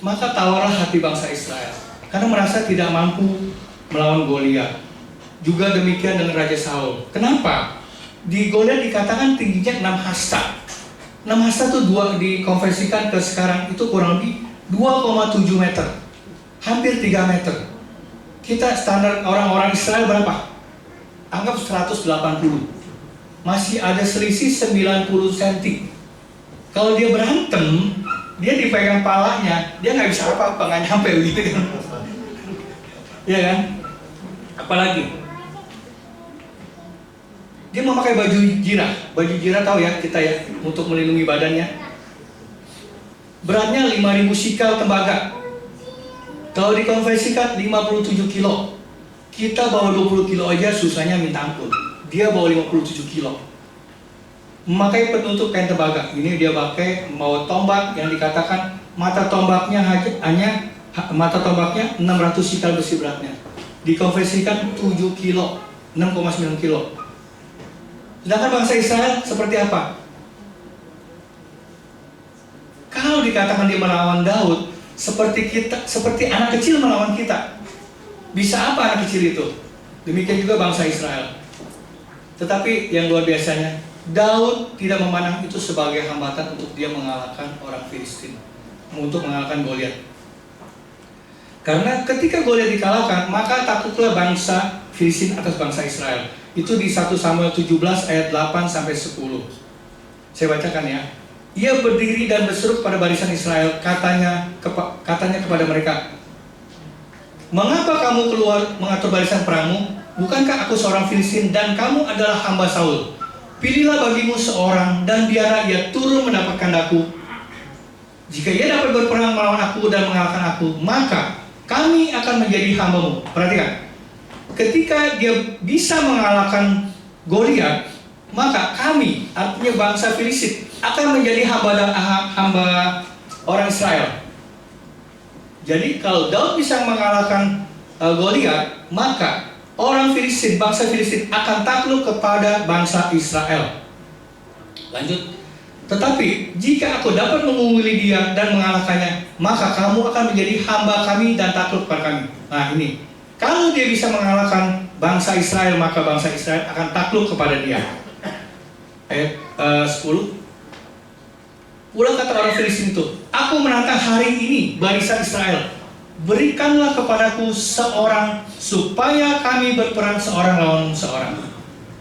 maka tawarlah hati bangsa Israel karena merasa tidak mampu melawan Goliat. Juga demikian dengan Raja Saul. Kenapa? Di Goliat dikatakan tingginya 6 hasta. 6 hasta itu dikonversikan ke sekarang itu kurang lebih 2,7 meter. Hampir 3 meter. Kita standar orang-orang Israel berapa? Anggap 180. Masih ada selisih 90 cm. Kalau dia berantem, dia dipegang palanya, dia nggak bisa apa-apa, nggak nyampe gitu kan. Iya kan? Apalagi dia memakai baju jirah tahu ya kita ya, untuk melindungi badannya. Beratnya 5.000 sikal tembaga. Kalau dikonversikan 57 kilo. Kita bawa 20 kilo aja susahnya minta ampun. Dia bawa 57 kilo. Memakai penutup kain tembaga. Ini dia pakai membawa tombak yang dikatakan mata tombaknya 600 sikal besi beratnya. Dikonversikan 7 kilo, 6,9 kilo. Sedangkan bangsa Israel seperti apa? Kalau dikatakan dia melawan Daud, seperti anak kecil melawan kita. Bisa apa anak kecil itu? Demikian juga bangsa Israel. Tetapi yang luar biasanya, Daud tidak memandang itu sebagai hambatan untuk dia mengalahkan orang Filistin, untuk mengalahkan Goliat. Karena ketika Goliat dikalahkan, maka takutlah bangsa Filistin atas bangsa Israel. Itu di 1 Samuel 17 ayat 8 sampai 10. Saya bacakan ya. Ia berdiri dan berseru pada barisan Israel, katanya katanya kepada mereka, "Mengapa kamu keluar mengatur barisan perangmu? Bukankah aku seorang Filistin dan kamu adalah hamba Saul? Pilihlah bagimu seorang dan biarlah ia turun mendapatkan aku. Jika ia dapat berperang melawan aku dan mengalahkan aku, maka kami akan menjadi hambamu." Perhatikan, ketika dia bisa mengalahkan Goliat, maka kami, artinya bangsa Filistin, akan menjadi hamba orang Israel. Jadi kalau Daud bisa mengalahkan Goliat, maka orang Filistin, bangsa Filistin akan takluk kepada bangsa Israel. Lanjut. "Tetapi jika aku dapat mengungguli dia dan mengalahkannya, maka kamu akan menjadi hamba kami dan takluk kepada kami." Nah ini, kalau dia bisa mengalahkan bangsa Israel, maka bangsa Israel akan takluk kepada dia. Ayat 10. "Pula kata orang Filistin itu, aku menantang hari ini barisan Israel. Berikanlah kepadaku seorang supaya kami berperang seorang lawan seorang."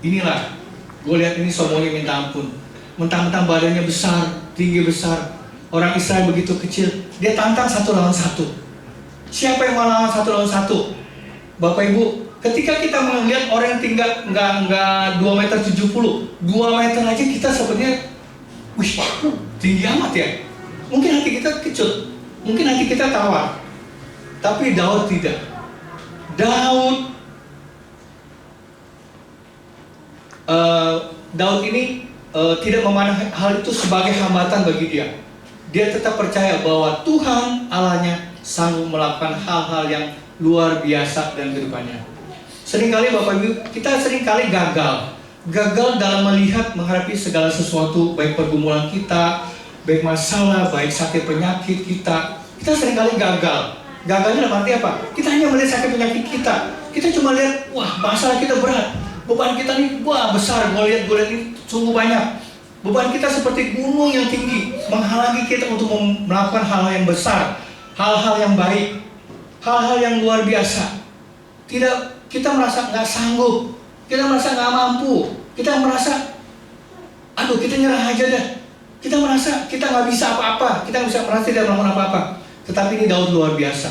Inilah, Goliat ini sombongnya minta ampun. Mentang-mentang badannya besar, tinggi besar, orang Israel begitu kecil, dia tantang 1 lawan 1. Siapa yang mau lawan 1 lawan 1? Bapak Ibu, ketika kita melihat orang yang tinggal nggak 2,70 meter, 2 meter aja kita sebenarnya, wih, tinggi amat ya. Mungkin hati kita kecut, mungkin hati kita tawar. Tapi Daud tidak. Daud ini tidak memandang hal itu sebagai hambatan bagi dia. Dia tetap percaya bahwa Tuhan Allahnya sanggup melakukan hal-hal yang luar biasa dalam kehidupannya. Seringkali Bapak Ibu, kita seringkali gagal dalam melihat menghadapi segala sesuatu, baik pergumulan kita, baik masalah, baik sakit penyakit kita seringkali gagal. Gagalnya dalam arti apa? Kita hanya melihat sakit penyakit kita. Kita cuma lihat, wah masalah kita berat, beban kita nih, wah besar, Goliat ini sungguh banyak. Beban kita seperti gunung yang tinggi, menghalangi kita untuk melakukan hal-hal yang besar, hal-hal yang baik, hal-hal yang luar biasa. Kita merasa nggak sanggup, kita merasa nggak mampu, kita merasa, aduh kita nyerah aja deh. Kita merasa kita nggak bisa apa-apa, kita nggak bisa merasa tidak melakukan apa-apa. Tetapi ini Daud luar biasa.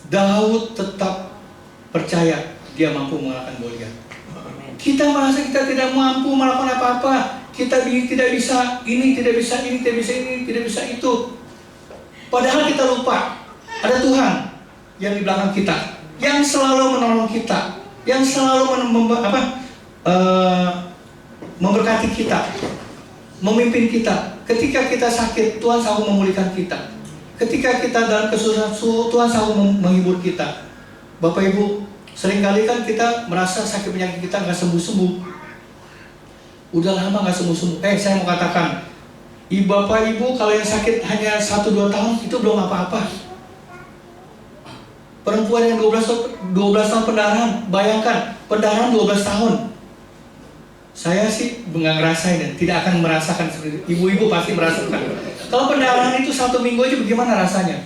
Daud tetap percaya dia mampu mengalahkan Goliat. Kita merasa kita tidak mampu melakukan apa-apa, kita tidak bisa ini, tidak bisa ini, tidak bisa ini, tidak bisa itu. Padahal kita lupa ada Tuhan yang di belakang kita, yang selalu menolong kita, yang selalu memberkati kita, memimpin kita. Ketika kita sakit, Tuhan selalu memulihkan kita. Ketika kita dalam kesusahan, Tuhan selalu menghibur kita. Bapak Ibu, seringkali kan kita merasa sakit penyakit kita nggak sembuh-sembuh. Udah lama nggak sembuh-sembuh. Saya mau katakan, Bapak Ibu kalau yang sakit hanya 1-2 tahun itu belum apa-apa. Perempuan yang 12 tahun pendarahan, bayangkan pendarahan 12 tahun. Saya sih nggak ngerasain dan tidak akan merasakan seperti itu. Ibu-ibu pasti merasakan. Kalau pendarahan itu 1 minggu aja bagaimana rasanya?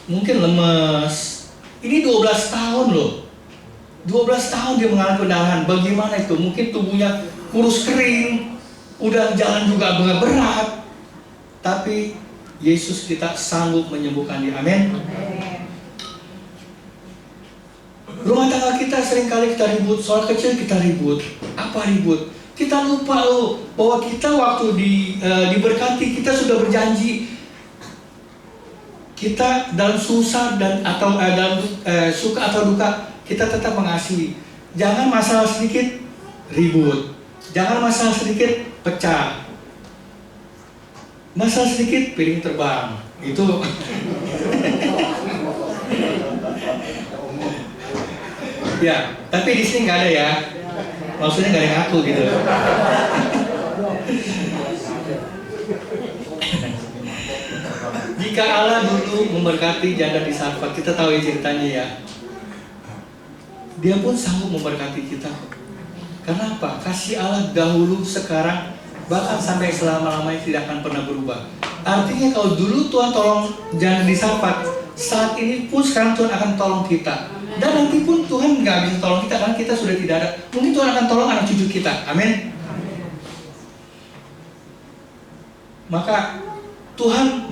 Mungkin lemes. Ini 12 tahun loh. 12 tahun dia mengalami pendarahan. Bagaimana itu? Mungkin tubuhnya kurus kering, udah jalan juga berat. Tapi Yesus kita sanggup menyembuhkan dia. Amin. Rumah tangga kita seringkali kita ribut, soal kecil kita ribut. Apa ribut? Kita lupa loh bahwa kita waktu diberkati kita sudah berjanji. Kita dalam susah dan atau dalam suka atau duka kita tetap mengasihi. Jangan masalah sedikit ribut. Jangan masalah sedikit pecah. Masalah sedikit piring terbang. Itu ya, tapi di sini nggak ada ya. Maksudnya nggak ada yang aku gitu. Jika Allah dulu memberkati janda di Sarfat, kita tahu ya ceritanya ya. Dia pun sanggup memberkati kita. Karena apa? Kasih Allah dahulu, sekarang, bahkan sampai selama-lamanya tidak akan pernah berubah. Artinya kalau dulu Tuhan tolong janda di Sarfat, saat ini pun sekarang Tuhan akan tolong kita. Dan nanti pun Tuhan nggak bisa tolong kita karena kita sudah tidak ada. Mungkin Tuhan akan tolong anak cucu kita. Amin. Maka Tuhan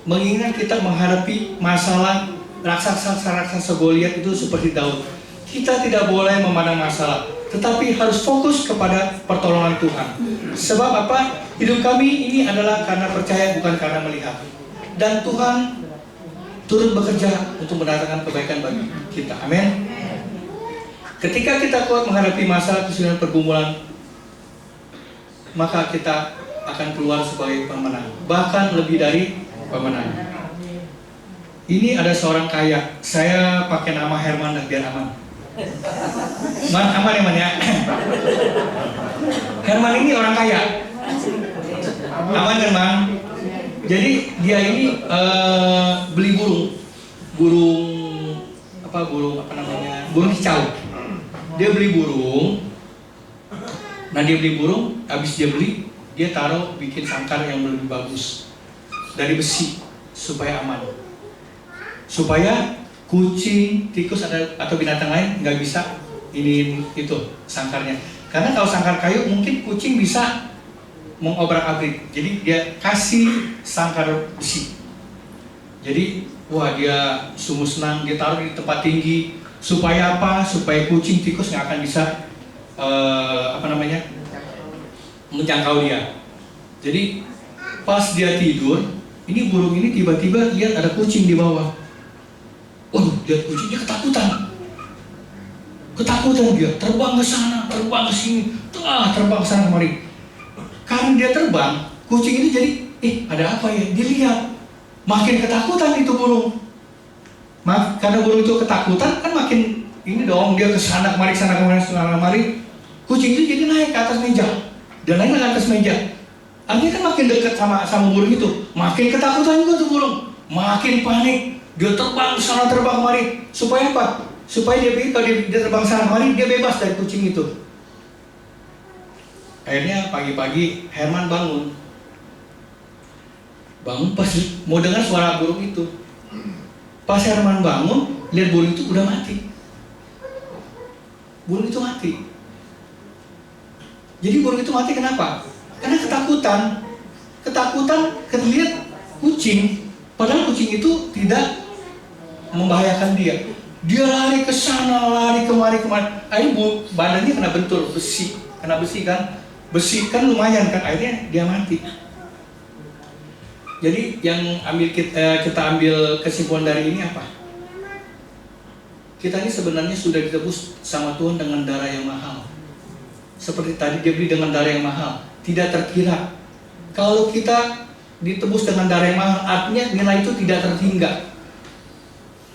mengingat kita menghadapi masalah raksasa Goliat itu seperti Daud. Kita tidak boleh memandang masalah, tetapi harus fokus kepada pertolongan Tuhan. Sebab apa? Hidup kami ini adalah karena percaya, bukan karena melihat. Dan Tuhan turut bekerja untuk mendatangkan kebaikan bagi kita. Amin. Ketika kita kuat menghadapi masalah, kesulitan, pergumulan, maka kita akan keluar sebagai pemenang, bahkan lebih dari pemenang. Ini ada seorang kaya. Saya pakai nama Herman biar aman. Aman ya, Man ya. Herman ini orang kaya. Aman kan, Man? Jadi dia ini beli burung burung kicau. Dia beli burung. Nah, dia beli burung, habis dia beli, dia taruh bikin sangkar yang lebih bagus dari besi supaya aman, supaya kucing, tikus atau binatang lain nggak bisa itu sangkarnya. Karena kalau sangkar kayu mungkin kucing bisa mengobrak-abrik. Jadi dia kasih sangkar besi. Jadi dia sungguh senang, dia taruh di tempat tinggi supaya apa? Supaya kucing, tikus nggak akan bisa menjangkau dia. Jadi pas dia tidur, ini burung ini tiba-tiba lihat ada kucing di bawah. Lihat kucingnya ketakutan dia, terbang ke sana, terbang ke sini, terbang ke sana kemari. Karena dia terbang, kucing ini jadi, ada apa ya? Dilihat, makin ketakutan itu burung. Karena burung itu ketakutan, kan makin ini dong, dia ke sana kemari, kemari. Kucing itu jadi naik ke atas meja. Dia naik ke atas meja. Artinya kan makin dekat sama burung itu, makin ketakutan juga tuh burung, makin panik. Dia terbang sana terbang kemari. Supaya apa? Supaya kalau dia terbang sana kemari, dia bebas dari kucing itu. Akhirnya pagi-pagi Herman bangun pas mau dengar suara burung itu. Pas Herman bangun, lihat burung itu udah mati. Burung itu mati. Jadi burung itu mati kenapa? Karena ketakutan lihat kucing, padahal kucing itu tidak membahayakan dia. Dia lari ke sana, lari kemari. Akhirnya badannya kena bentur besi, kan? Besi kan lumayan kan, akhirnya dia mati. Jadi yang kita ambil kesimpulan dari ini apa? Kita ini sebenarnya sudah ditebus sama Tuhan dengan darah yang mahal. Seperti tadi dia beli dengan darah yang mahal, tidak terkira. Kalau kita ditebus dengan darah yang mahal, artinya nilai itu tidak terhingga.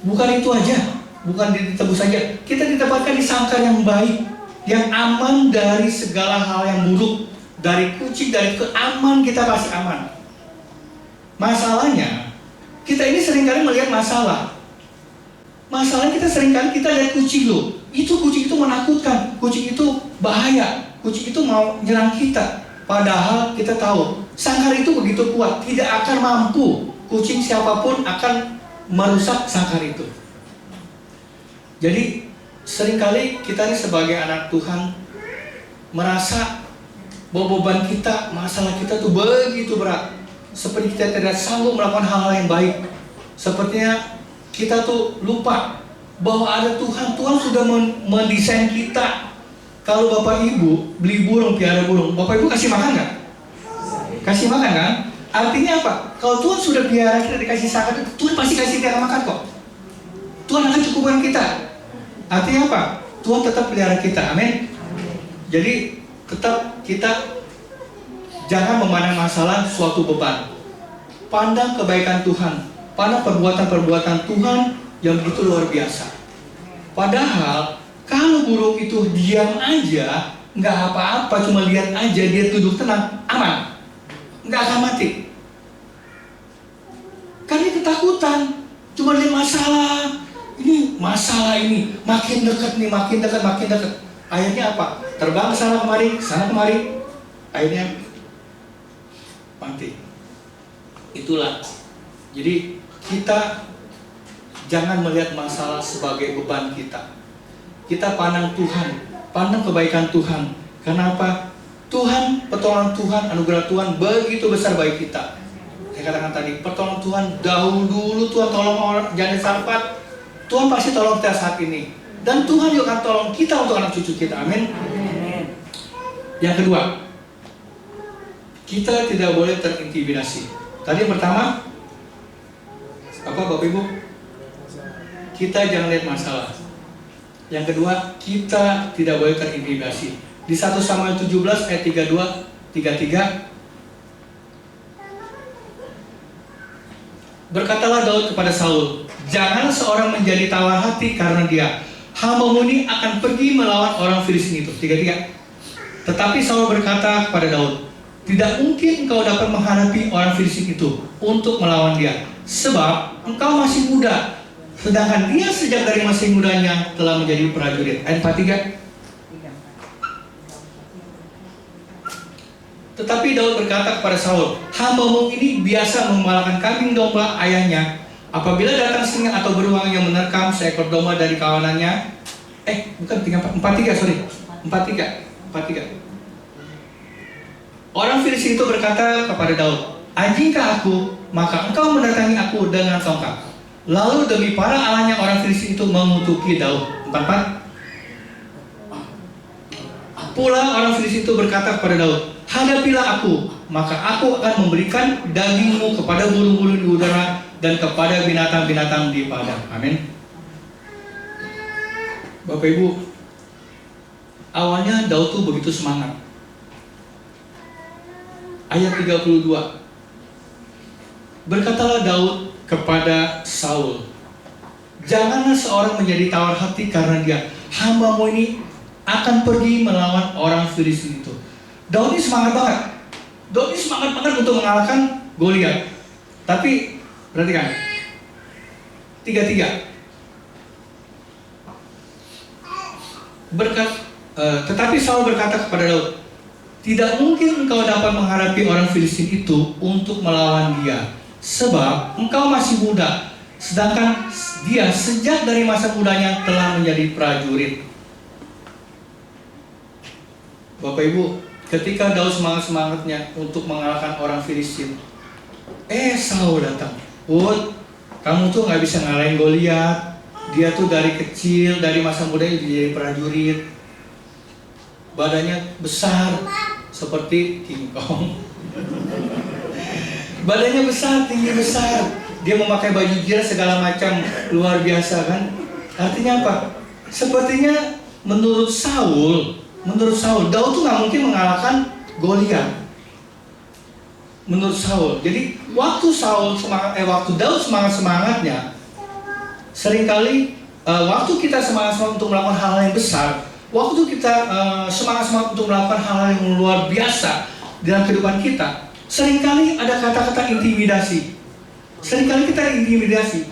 Bukan itu aja, bukan ditebus saja. Kita ditempatkan di sangkar yang baik, yang aman dari segala hal yang buruk, dari kucing, dari aman, kita pasti aman. Masalahnya, kita ini seringkali melihat masalah. Masalahnya kita lihat kucing loh. Kucing itu menakutkan, kucing itu bahaya, kucing itu mau nyerang kita. Padahal kita tahu, sangkar itu begitu kuat, tidak akan mampu kucing siapapun akan merusak sangkar itu. Jadi seringkali kita ini sebagai anak Tuhan merasa bahwa beban kita, masalah kita tuh begitu berat. Seperti kita tidak sanggup melakukan hal-hal yang baik. Sepertinya kita tuh lupa bahwa ada Tuhan. Tuhan sudah mendesain kita. Kalau Bapak Ibu beli burung, piara burung, Bapak Ibu kasih makan nggak? Kasih makan kan? Artinya apa? Kalau Tuhan sudah piara kita, dikasih sangkar, Tuhan pasti kasih kita makan kok. Tuhan akan cukupkan kita. Artinya apa? Tuhan tetap pelihara kita. Amin. Jadi tetap kita jangan memandang masalah suatu beban. Pandang kebaikan Tuhan, pandang perbuatan-perbuatan Tuhan yang begitu luar biasa. Padahal kalau burung itu diam aja, nggak apa-apa, cuma lihat aja, dia duduk tenang, aman, nggak akan mati. Karena ketakutan, cuma lihat masalah ini makin dekat. Akhirnya apa? Terbang sana kemari, akhirnya mati. Itulah. Jadi kita jangan melihat masalah sebagai beban kita. Kita pandang Tuhan, pandang kebaikan Tuhan. Kenapa? Tuhan pertolongan Tuhan, anugerah Tuhan begitu besar bagi kita. Saya katakan tadi, pertolongan Tuhan dulu Tuhan tolong orang Janda Sarfat, Tuhan pasti tolong kita saat ini. Dan Tuhan juga akan tolong kita untuk anak cucu kita. Amin. Yang kedua, kita tidak boleh terintimidasi. Tadi yang pertama, apa Bapak Ibu? Kita jangan lihat masalah. Yang kedua, kita tidak boleh terintimidasi. Di 1 Samuel 17 ayat 32, 33, berkatalah Daud kepada Saul, janganlah seorang menjadi tawar hati karena dia, hambamu ini akan pergi melawan orang Filistin itu. 33. Tetapi Saul berkata kepada Daud, tidak mungkin engkau dapat menghadapi orang Filistin itu untuk melawan dia, sebab engkau masih muda, sedangkan dia sejak dari masih mudanya telah menjadi prajurit. Ayat 43. Tetapi Daud berkata kepada Saul, hambamu ini biasa memalakan kambing domba ayahnya. Apabila datang singa atau beruang yang menerkam seekor domba dari kawanannya, 43. Orang Filistin itu berkata kepada Daud, anjingkah aku, maka engkau mendatangi aku dengan tongkat. Lalu demi para allahnya orang Filistin itu mengutuki Daud. 44. Pula orang Filistin itu berkata kepada Daud, hadapilah aku, maka aku akan memberikan dagingmu kepada burung-burung di udara dan kepada binatang-binatang di padang. Amin. Bapak Ibu, awalnya Daud tuh begitu semangat. Ayat 32. Berkatalah Daud kepada Saul, janganlah seorang menjadi tawar hati karena dia, hambamu ini akan pergi melawan orang Filistin itu. Daud ini semangat banget. Daud ini semangat banget untuk mengalahkan Goliat. Tapi perhatikan 33. Tetapi Saul berkata kepada Daud, tidak mungkin engkau dapat menghadapi orang Filistin itu untuk melawan dia, sebab engkau masih muda, sedangkan dia sejak dari masa mudanya telah menjadi prajurit. Bapak Ibu, ketika Daud semangat-semangatnya untuk mengalahkan orang Filistin, Saul datang. Kamu tuh gak bisa ngalahin Goliat. Dia tuh dari kecil, dari masa mudanya jadi prajurit. Badannya besar seperti King Kong. Badannya besar, tinggi besar. Dia memakai baju jas segala macam, luar biasa kan? Artinya apa? Sepertinya menurut Saul, Daud tuh nggak mungkin mengalahkan Goliat. Menurut Saul. Jadi waktu Daud semangatnya, seringkali waktu kita semangat untuk melakukan hal yang besar, waktu kita semangat untuk melakukan hal yang luar biasa dalam kehidupan kita, seringkali ada kata-kata intimidasi. Seringkali kita intimidasi.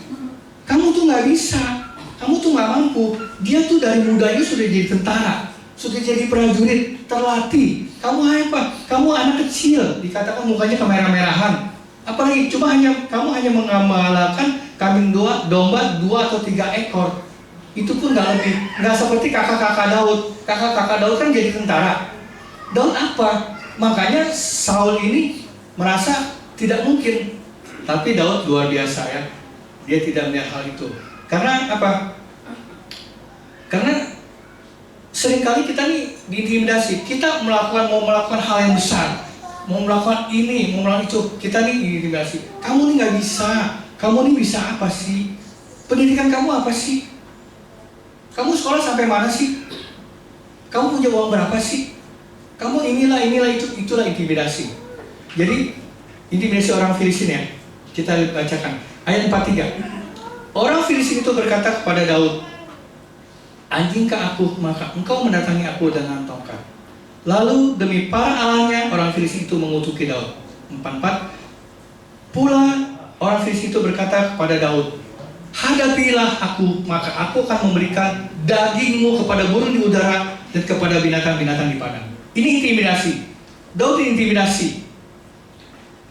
Kamu tuh nggak bisa, kamu tuh nggak mampu. Dia tuh dari mudanya sudah jadi tentara, sudah jadi prajurit, terlatih. Kamu apa? Kamu anak kecil, dikatakan mukanya kemerah-merahan. Apalagi kamu hanya mengamalkan kambing domba 2 atau 3 ekor. Itu pun nggak lebih, nggak seperti kakak-kakak Daud. Kakak-kakak Daud kan jadi tentara. Daud apa? Makanya Saul ini merasa tidak mungkin. Tapi Daud luar biasa ya. Dia tidak melihat hal itu. Karena apa? Karena seringkali kita nih diintimidasi. Kita mau melakukan hal yang besar, mau melakukan ini, mau melakukan itu. Kita nih diintimidasi. Kamu nih nggak bisa. Kamu nih bisa apa sih? Pendidikan kamu apa sih? Kamu sekolah sampai mana sih? Kamu punya uang berapa sih? Kamu inilah itulah intimidasi. Jadi intimidasi orang Filistin ya. Kita bacakan ayat 43. Orang Filistin itu berkata kepada Daud, anjingkah aku, maka engkau mendatangi aku dengan tongkat. Lalu demi para allahnya orang Filistin itu mengutuki Daud. 44. Pula orang Filistin itu berkata kepada Daud, hadapilah aku, maka aku akan memberikan dagingmu kepada burung di udara dan kepada binatang-binatang di padang. Ini intimidasi. Daud intimidasi.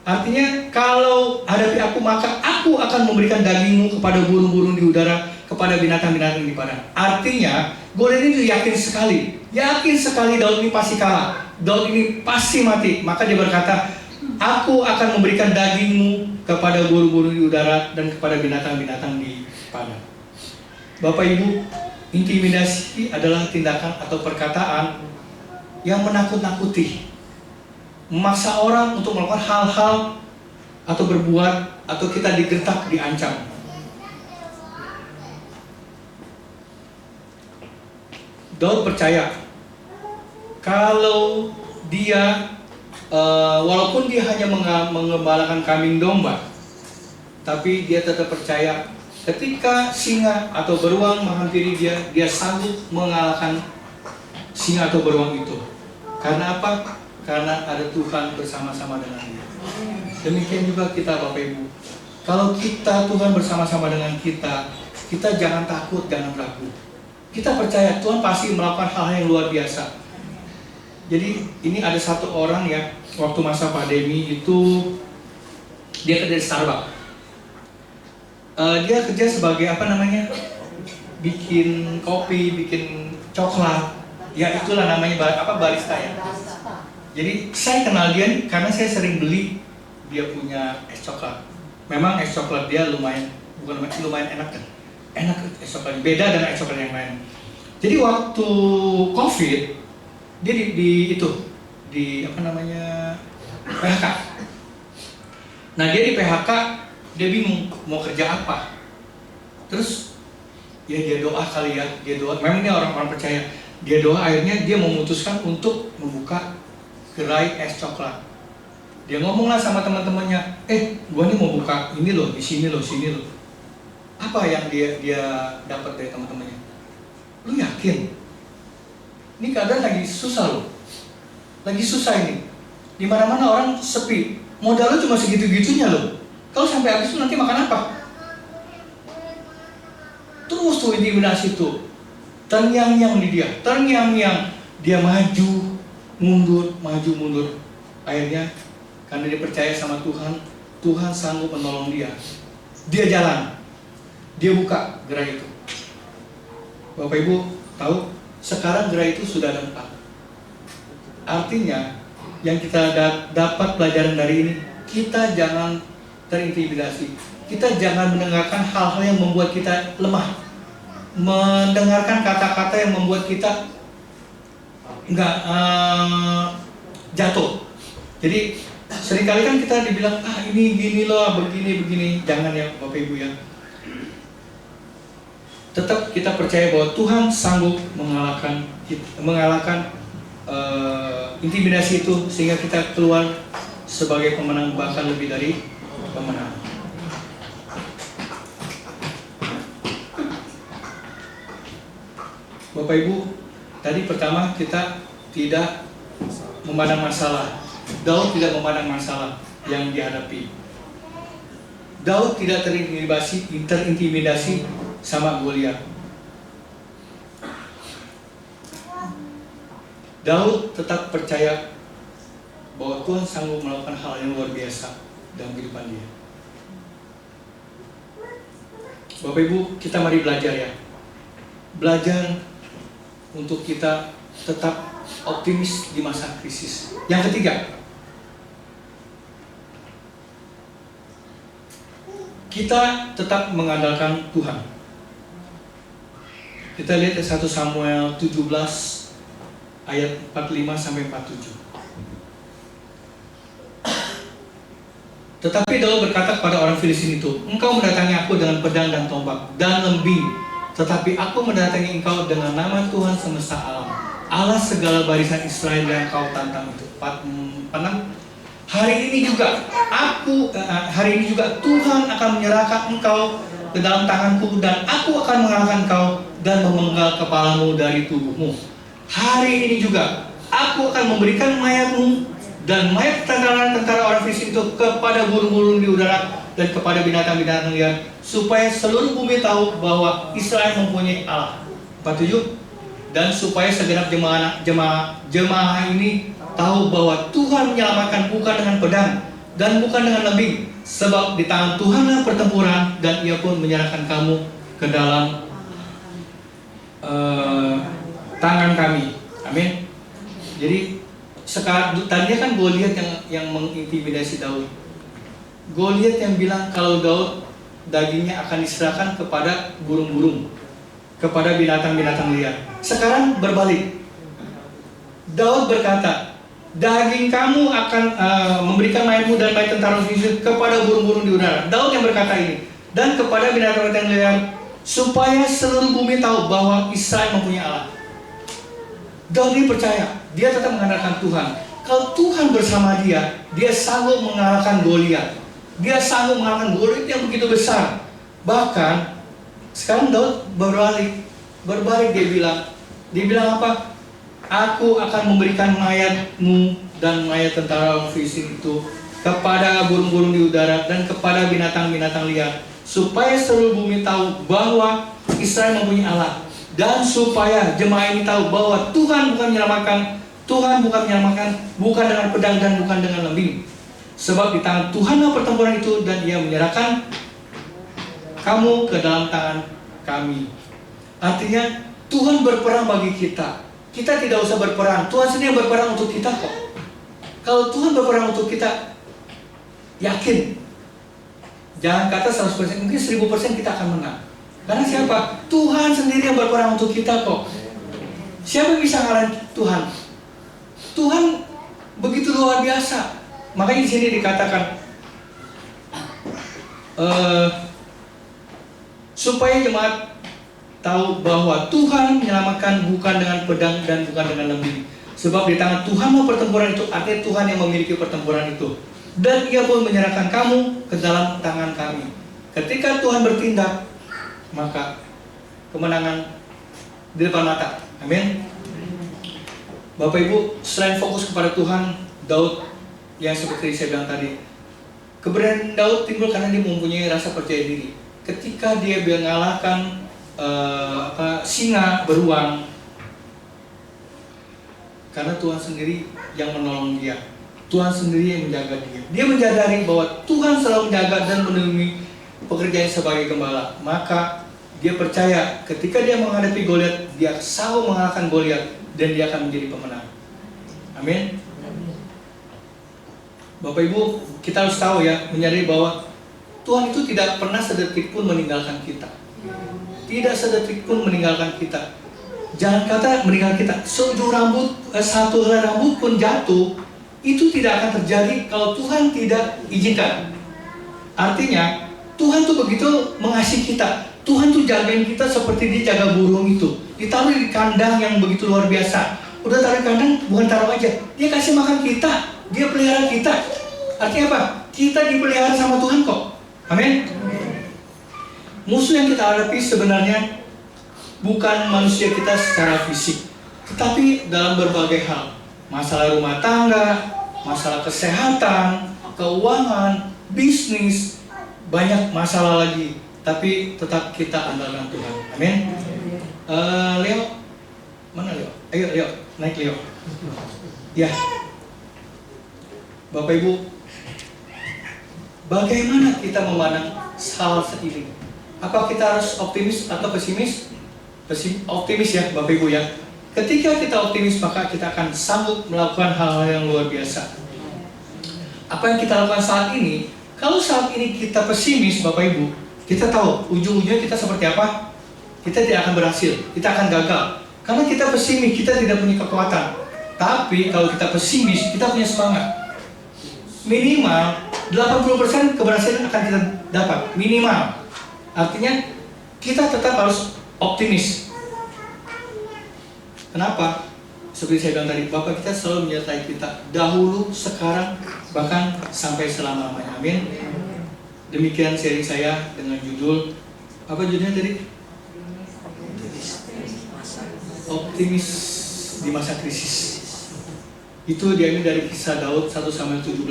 Artinya kalau hadapi aku, maka aku akan memberikan dagingmu kepada burung-burung di udara, kepada binatang-binatang di padang. Artinya Goliat itu yakin sekali Daud ini pasti kalah. Daud ini pasti mati. Maka dia berkata, aku akan memberikan dagingmu kepada burung-burung di udara dan kepada binatang-binatang di padang. Bapak Ibu, intimidasi adalah tindakan atau perkataan yang menakut-nakuti, memaksa orang untuk melakukan hal-hal atau berbuat, atau kita digertak, diancam. Daud percaya kalau dia walaupun dia hanya mengembalakan kambing domba, tapi dia tetap percaya ketika singa atau beruang menghampiri dia, dia sanggup mengalahkan singa atau beruang itu. Karena apa? Karena ada Tuhan bersama-sama dengan dia. Demikian juga kita, Bapak Ibu. Kalau kita, Tuhan bersama-sama dengan kita, kita jangan takut, jangan ragu. Kita percaya Tuhan pasti melakukan hal yang luar biasa. Jadi ini ada satu orang ya, waktu masa pandemi itu dia kerja di Starbucks. Dia kerja sebagai bikin kopi, bikin coklat. Ya itulah namanya barista ya. Jadi saya kenal dia karena saya sering beli dia punya es coklat. Memang es coklat dia lumayan enak kan. Enak es coklat, beda dengan es coklat yang lain. Jadi waktu COVID dia di PHK. Nah dia di PHK, dia bingung mau kerja apa. Terus ya dia doa kali ya, dia doa. Memang ini orang-orang percaya. Dia doa, akhirnya dia memutuskan untuk membuka gerai es coklat. Dia ngomonglah sama teman-temannya, gua nih mau buka ini loh, di sini loh. Apa yang dia dapat dari teman-temannya? Lu yakin? Ini keadaan lagi susah loh. Lagi susah ini. Di mana-mana orang sepi. Modal lu cuma segitu-gitunya loh. Kalau sampai habis nanti makan apa? Terus tuh intimidasi tuh. Terngiang-ngiang di dia. Terngiang-ngiang. Dia maju, mundur. Akhirnya karena dia percaya sama Tuhan, Tuhan sanggup menolong dia. Dia jalan. Dia buka gerai itu. Bapak Ibu tahu, sekarang gerai itu sudah ada 4. Artinya, yang kita dapat pelajaran dari ini, kita jangan terintimidasi. Kita jangan mendengarkan hal-hal yang membuat kita lemah. Mendengarkan kata-kata yang membuat kita enggak jatuh. Jadi seringkali kan kita dibilang, ini gini loh, begini. Jangan ya Bapak Ibu ya. Tetap kita percaya bahwa Tuhan sanggup mengalahkan intimidasi itu, sehingga kita keluar sebagai pemenang, bahkan lebih dari pemenang. Bapak Ibu, tadi pertama kita tidak memandang masalah. Daud tidak memandang masalah yang dihadapi. Daud tidak terintimidasi sama Goliat. Daud tetap percaya bahwa Tuhan sanggup melakukan hal yang luar biasa dalam kehidupan dia. Bapak Ibu, kita mari belajar ya. Belajar untuk kita tetap optimis di masa krisis. Yang ketiga, kita tetap mengandalkan Tuhan. Kita lihat 1 Samuel 17 ayat 45 sampai 47. Tetapi Daud berkata kepada orang Filistin itu, engkau mendatangi aku dengan pedang dan tombak dan lembing, tetapi aku mendatangi engkau dengan nama Tuhan semesta alam, Allah segala barisan Israel yang kau tantang itu. 46. Hari ini juga Tuhan akan menyerahkan engkau ke dalam tanganku, dan aku akan mengalahkan engkau dan memenggal kepalamu dari tubuhmu. Hari ini juga aku akan memberikan mayatmu dan mayat tentara orang Filistin itu kepada burung-burung di udara dan kepada binatang-binatang liar, supaya seluruh bumi tahu bahwa Israel mempunyai Allah. 47. Dan supaya segenap jemaah ini tahu bahwa Tuhan menyelamatkan bukan dengan pedang dan bukan dengan lembing, sebab di tangan Tuhanlah pertempuran, dan Ia pun menyerahkan kamu ke dalam tangan kami. Amin. Jadi sekarang tadinya kan Goliat yang mengintimidasi Daud. Goliat yang bilang kalau Daud dagingnya akan diserahkan kepada burung-burung, kepada binatang-binatang liar. Sekarang berbalik. Daud berkata, daging kamu akan memberikan mayatmu dan mayat tentara Filistin kepada burung-burung di udara. Daud yang berkata ini, dan kepada binatang-binatang liar, supaya seluruh bumi tahu bahwa Israel mempunyai Allah. Daud ini percaya, dia tetap mengandalkan Tuhan. Kalau Tuhan bersama dia, dia sanggup mengalahkan Goliat. Dia sanggup mengalahkan Goliat yang begitu besar. Bahkan sekarang Daud berbalik dia bilang apa? Aku akan memberikan mayatmu dan mayat tentara Filistin itu kepada burung-burung di udara dan kepada binatang-binatang liar, supaya seluruh bumi tahu bahwa Israel mempunyai Allah, dan supaya jemaah ini tahu bahwa Tuhan bukan menyelamatkan bukan dengan pedang dan bukan dengan lembing, sebab di tangan Tuhanlah pertempuran itu, dan Ia menyerahkan kamu ke dalam tangan kami. Artinya Tuhan berperang bagi kita. Kita tidak usah berperang, Tuhan sendiri yang berperang untuk kita kok. Kalau Tuhan berperang untuk kita, yakin, jangan kata 100%, mungkin 1000% kita akan menang. Karena siapa? Tuhan sendiri yang berperang untuk kita kok. Siapa yang bisa ngalahin Tuhan? Tuhan begitu luar biasa. Makanya di sini dikatakan supaya jemaat tahu bahwa Tuhan menyelamatkan bukan dengan pedang dan bukan dengan lembing. Sebab di tangan Tuhanlah pertempuran itu, artinya Tuhan yang memiliki pertempuran itu. Dan Ia pun menyerahkan kamu ke dalam tangan kami. Ketika Tuhan bertindak, maka kemenangan di depan mata. Amin. Bapak Ibu, selain fokus kepada Tuhan, Daud yang seperti saya bilang tadi, keberanian Daud timbul karena dia mempunyai rasa percaya diri. Ketika dia mengalahkan singa beruang, karena Tuhan sendiri yang menolong dia, Tuhan sendiri yang menjaga dia. Dia menyadari bahwa Tuhan selalu menjaga dan melindungi pekerjaannya sebagai gembala. Maka dia percaya ketika dia menghadapi Goliat, dia sanggup mengalahkan Goliat dan dia akan menjadi pemenang. Amin. Bapak Ibu, kita harus tahu ya, menyadari bahwa Tuhan itu tidak pernah sedetik pun meninggalkan kita. Tidak sedetik pun meninggalkan kita. Jangan kata meninggalkan kita, satu helai rambut pun jatuh, itu tidak akan terjadi kalau Tuhan tidak izinkan. Artinya, Tuhan tuh begitu mengasihi kita. Tuhan tuh jagain kita seperti dia jaga burung itu. Ditaruh di kandang yang begitu luar biasa. Udah taruh di kandang, bukan taruh aja. Dia kasih makan kita, dia pelihara kita. Artinya apa? Kita dipelihara sama Tuhan kok. Amin. Musuh yang kita hadapi sebenarnya bukan manusia kita secara fisik, tetapi dalam berbagai hal. Masalah rumah tangga, masalah kesehatan, keuangan, bisnis, banyak masalah lagi. Tapi tetap kita andalkan Tuhan. Amin. Leo, mana Leo? Ayo Leo, naik Leo. Ya, Bapak Ibu, bagaimana kita memandang hal ini? Apa kita harus optimis atau pesimis? Optimis ya Bapak Ibu ya. Ketika kita optimis, maka kita akan sanggup melakukan hal-hal yang luar biasa. Apa yang kita lakukan saat ini? Kalau saat ini kita pesimis Bapak Ibu, kita tahu ujung-ujungnya kita seperti apa? Kita tidak akan berhasil, kita akan gagal. Karena kita pesimis, kita tidak punya kekuatan. Tapi kalau kita pesimis, kita punya semangat. Minimal 80% keberhasilan akan kita dapat, minimal. Artinya kita tetap harus optimis. Kenapa? Seperti saya bilang tadi, Bapak kita selalu menyertai kita dahulu, sekarang, bahkan sampai selama-lamanya. Amin. Demikian sharing saya dengan judul, apa judulnya tadi? Optimis di masa krisis. Itu diambil dari kisah Daud 1 Samuel 17.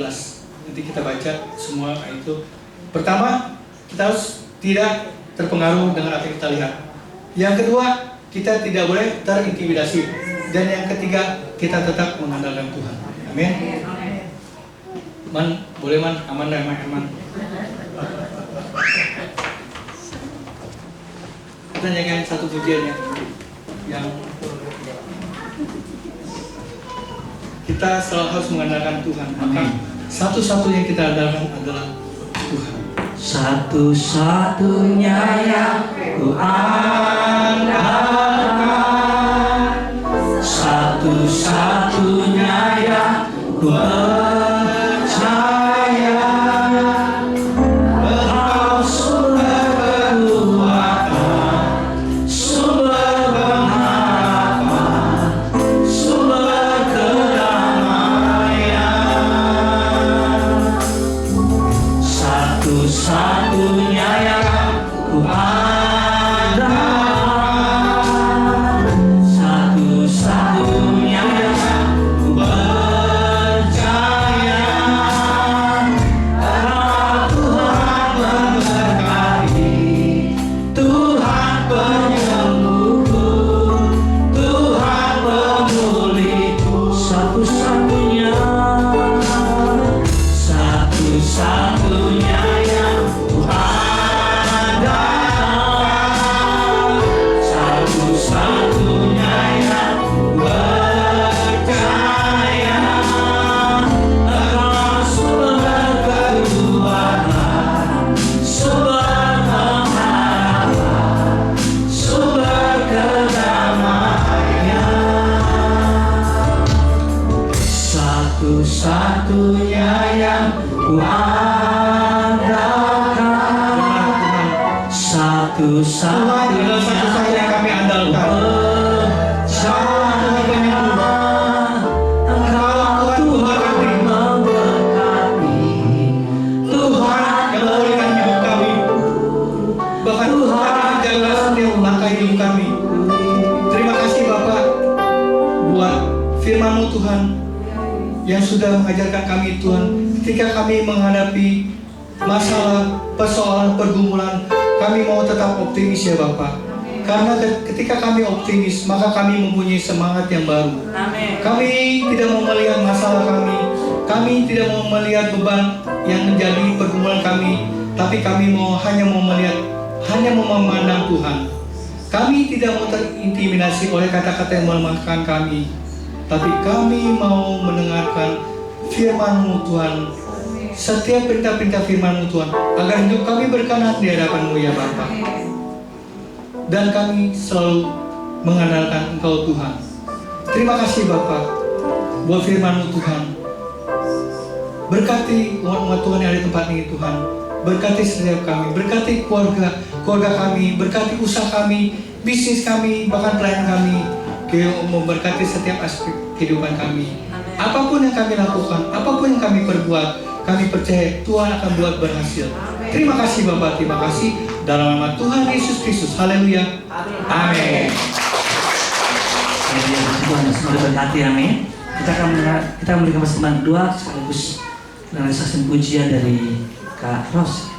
Nanti kita baca semua itu. Pertama, kita harus tidak terpengaruh dengan apa yang kita lihat. Yang kedua, kita tidak boleh terintimidasi. Dan yang ketiga, kita tetap mengandalkan Tuhan. Amin. Man, boleh man, aman dah, aman. Kita nyanyikan satu pujian ya, yang kita selalu harus mengandalkan Tuhan. Maka satu-satunya yang kita andalkan adalah Tuhan. Satu-satunya yang ku andalkan, satu-satunya yang ku percaya, Engkau sumber kekuatan, sumber pengharapan, sumber kedamaian. Satu-satunya yang ku andalkan, satu-satunya yang ku percaya, Engkau Tuhan memberkati, Tuhan penyembuhku, Tuhan pemulihku. Satu-satunya, satu-satunya yang ku andalkan, satu-satunya yang ku percaya, Engkau sumber kekuatan, sumber pengharapan, sumber kedamaian. Satu-satunya yang ku andalkan, Tuhan adalah satu-satunya yang kami andalkan. Tuhan yang memulihkan hidup kami. Bahkan Tuhan yang menjaga setiap langkah hidup kami. Terima kasih Bapak buat firman-Mu Tuhan yang sudah mengajarkan kami Tuhan, ketika kami menghadapi masalah, persoalan, pergumulan, kami mau tetap optimis ya Bapak. Karena ketika kami optimis, maka kami mempunyai semangat yang baru. Kami tidak mau melihat masalah kami tidak mau melihat beban yang menjadi pergumulan kami, tapi kami hanya mau memandang Tuhan. Kami tidak mau terintimidasi oleh kata-kata yang melemahkan kami, tapi kami mau mendengarkan firman-Mu Tuhan, setiap perintah-perintah firman-Mu Tuhan, agar hidup kami berkenan di hadapan-Mu ya Bapa. Dan kami selalu mengandalkan Engkau Tuhan. Terima kasih Bapa buat firman-Mu Tuhan. Berkati umat Tuhan yang ada di tempat ini Tuhan. Berkati setiap kami, berkati keluarga kami, berkati usaha kami, bisnis kami, bahkan pelayanan kami. Memberkati setiap aspek kehidupan kami. Apapun yang kami lakukan, apapun yang kami perbuat, kami percaya Tuhan akan buat berhasil. Terima kasih Bapak, terima kasih. Dalam nama Tuhan Yesus Kristus, haleluya, amin. Tuhan semoga berkati, amin. Kita memberikan persembahan kedua sekaligus realisasi pujian dari Kak Ros.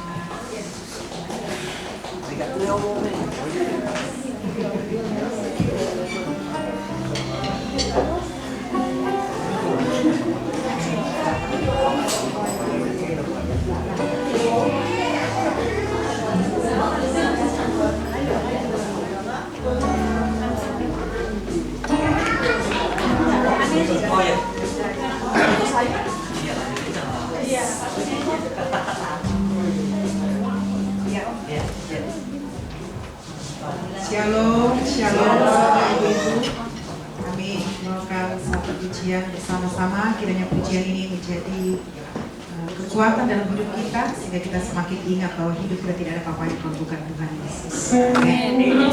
Shalom, shalom Bapak Ibu. Kami melakukan satu pujian bersama-sama. Kiranya pujian ini menjadi kekuatan dalam hidup kita, sehingga kita semakin ingat bahwa hidup kita tidak ada apa-apa yang bukan Tuhan Yesus. Amin.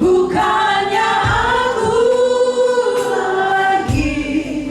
Bukannya aku lagi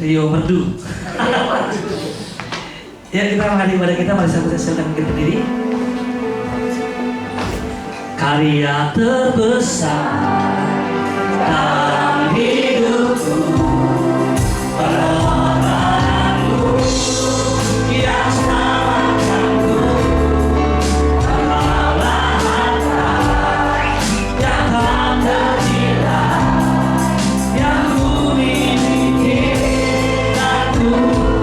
Rio Merdu. Ya, kita menghadiri pada kita, mari sama saya sedang berdiri. Karya terbesar dalam hidupku, pengorbananmu yang selamatkanku, adalah harta yang tak ternilai yang ku miliki dan ku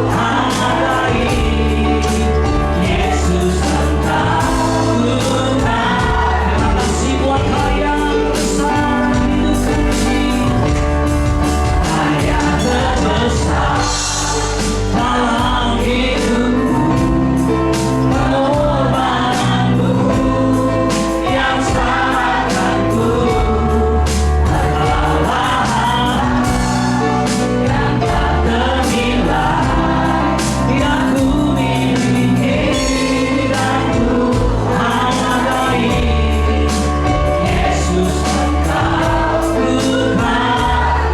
hargai. Yesus Engkau Tuhan. Terima kasih buat karya besar hidupku ini, karya terbesar dalam hidupku, pengorbananmu yang selamatkanku, adalah yang tak ternilai yang ku miliki dan ku hargai. Yesus Engkau Tuhan,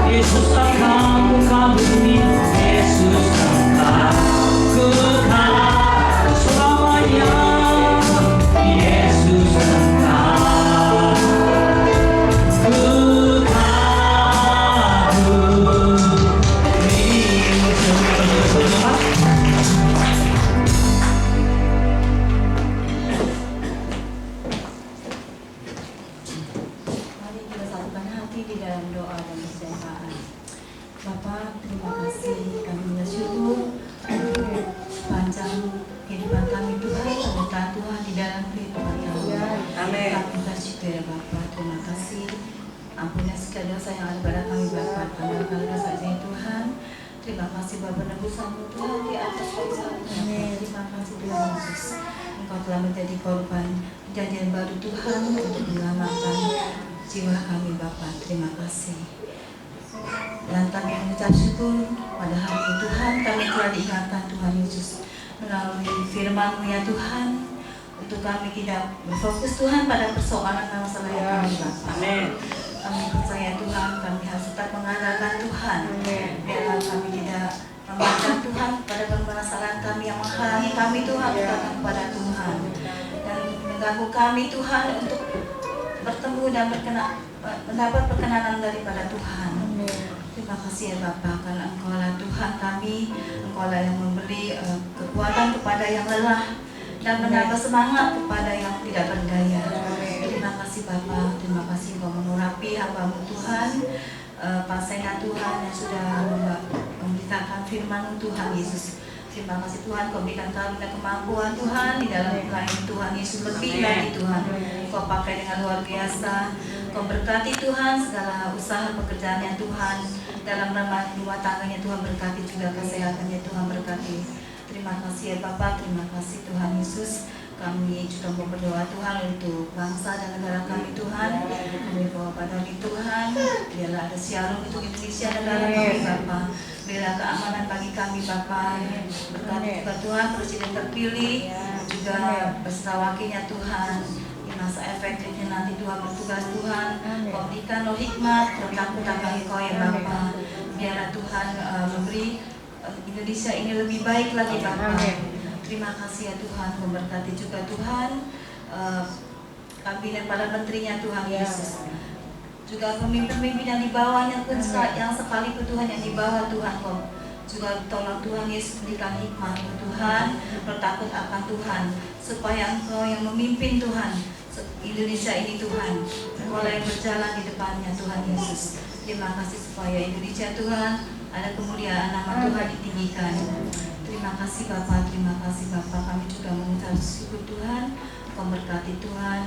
Yesus Engkau muka bumi, Yesus Engkau Tuhan selamanya. Yesus Engkau Mari kita satukan hati di dalam doa dan persembahan. Bapa, terima kasih, kami bersyukur untuk panjang kehidupan kami Tuhan, serta Tuhan di dalam kehidupan kami. Amin. Kami bersyukur ya Bapa, terima kasih. Ampuni segala dosa yang ada pada kami Bapa, tanggalkan dosa ini Tuhan. Terima kasih Bapa penebusan-Mu Tuhan di atas kayu salib. Terima kasih Tuhan Yesus. Engkau telah menjadi korban perjanjian baru Tuhan untuk menyelamatkan jiwa kami Bapa. Terima kasih. Dan kami mengucap syukur pada hari ini Tuhan, kami telah diingatkan Tuhan Yesus melalui firman-Mu ya Tuhan, untuk kami tidak berfokus Tuhan pada persoalan masalah yang kami Bapa. Amin. Kami percaya Tuhan, kami harus tetap mengandalkan Tuhan. Biarlah kami tidak memandang Tuhan pada permasalahan kami yang menghalangi kami Tuhan, datang kepada Tuhan dan mengganggu kami Tuhan untuk bertemu dan mendapat perkenanan daripada Tuhan. Terima kasih ya Bapa, karena Engkau lah Tuhan kami, Engkau lah yang memberi kekuatan kepada yang lelah dan menambah semangat kepada yang tidak berdaya. Terima kasih Bapa, terima kasih Engkau mengurapi hamba-Mu Tuhan, Pak Sena Tuhan yang sudah memberitakan firman Tuhan Yesus. Terima kasih Tuhan, Kau berikan kami kemampuan Tuhan di dalam melayani Tuhan Yesus lebih lagi Tuhan. Kau pakai dengan luar biasa. Kau berkati Tuhan segala usaha pekerjaannya Tuhan, dalam rumah tangganya Tuhan berkati, juga kesehatannya Tuhan berkati. Terima kasih ya Bapak, terima kasih Tuhan Yesus. Kami juga mau berdoa Tuhan untuk bangsa dan negara kami Tuhan. Kami bawa pada Tuhan, biarlah ada siaran untuk Indonesia negara kami Bapak. Biarlah keamanan bagi kami Bapak. Berkati juga Tuhan Presiden terpilih, juga beserta wakilnya Tuhan. Di masa efektifnya nanti Tuhan bertugas Tuhan. Kau berikan roh hikmat, bertakut akan Kau ya Bapak. Biarlah Tuhan memberi Indonesia ini lebih baik lagi Bapak. Terima kasih ya Tuhan, memberkati juga Tuhan kabinet para menterinya Tuhan Yesus, juga pemimpin-pemimpin yang di bawahnya pun yang sekalipun Tuhan yang di bawah Tuhan, Kau juga tolong Tuhan Yesus berikan hikmat Tuhan, bertakut akan Tuhan, supaya Engkau yang memimpin Tuhan Indonesia ini Tuhan, Engkau yang berjalan di depannya Tuhan Yesus. Terima kasih supaya Indonesia Tuhan ada kemuliaan nama Tuhan ditinggikan. Terima kasih Bapak, terima kasih Bapak. Kami juga mengucap syukur Tuhan, memberkati Tuhan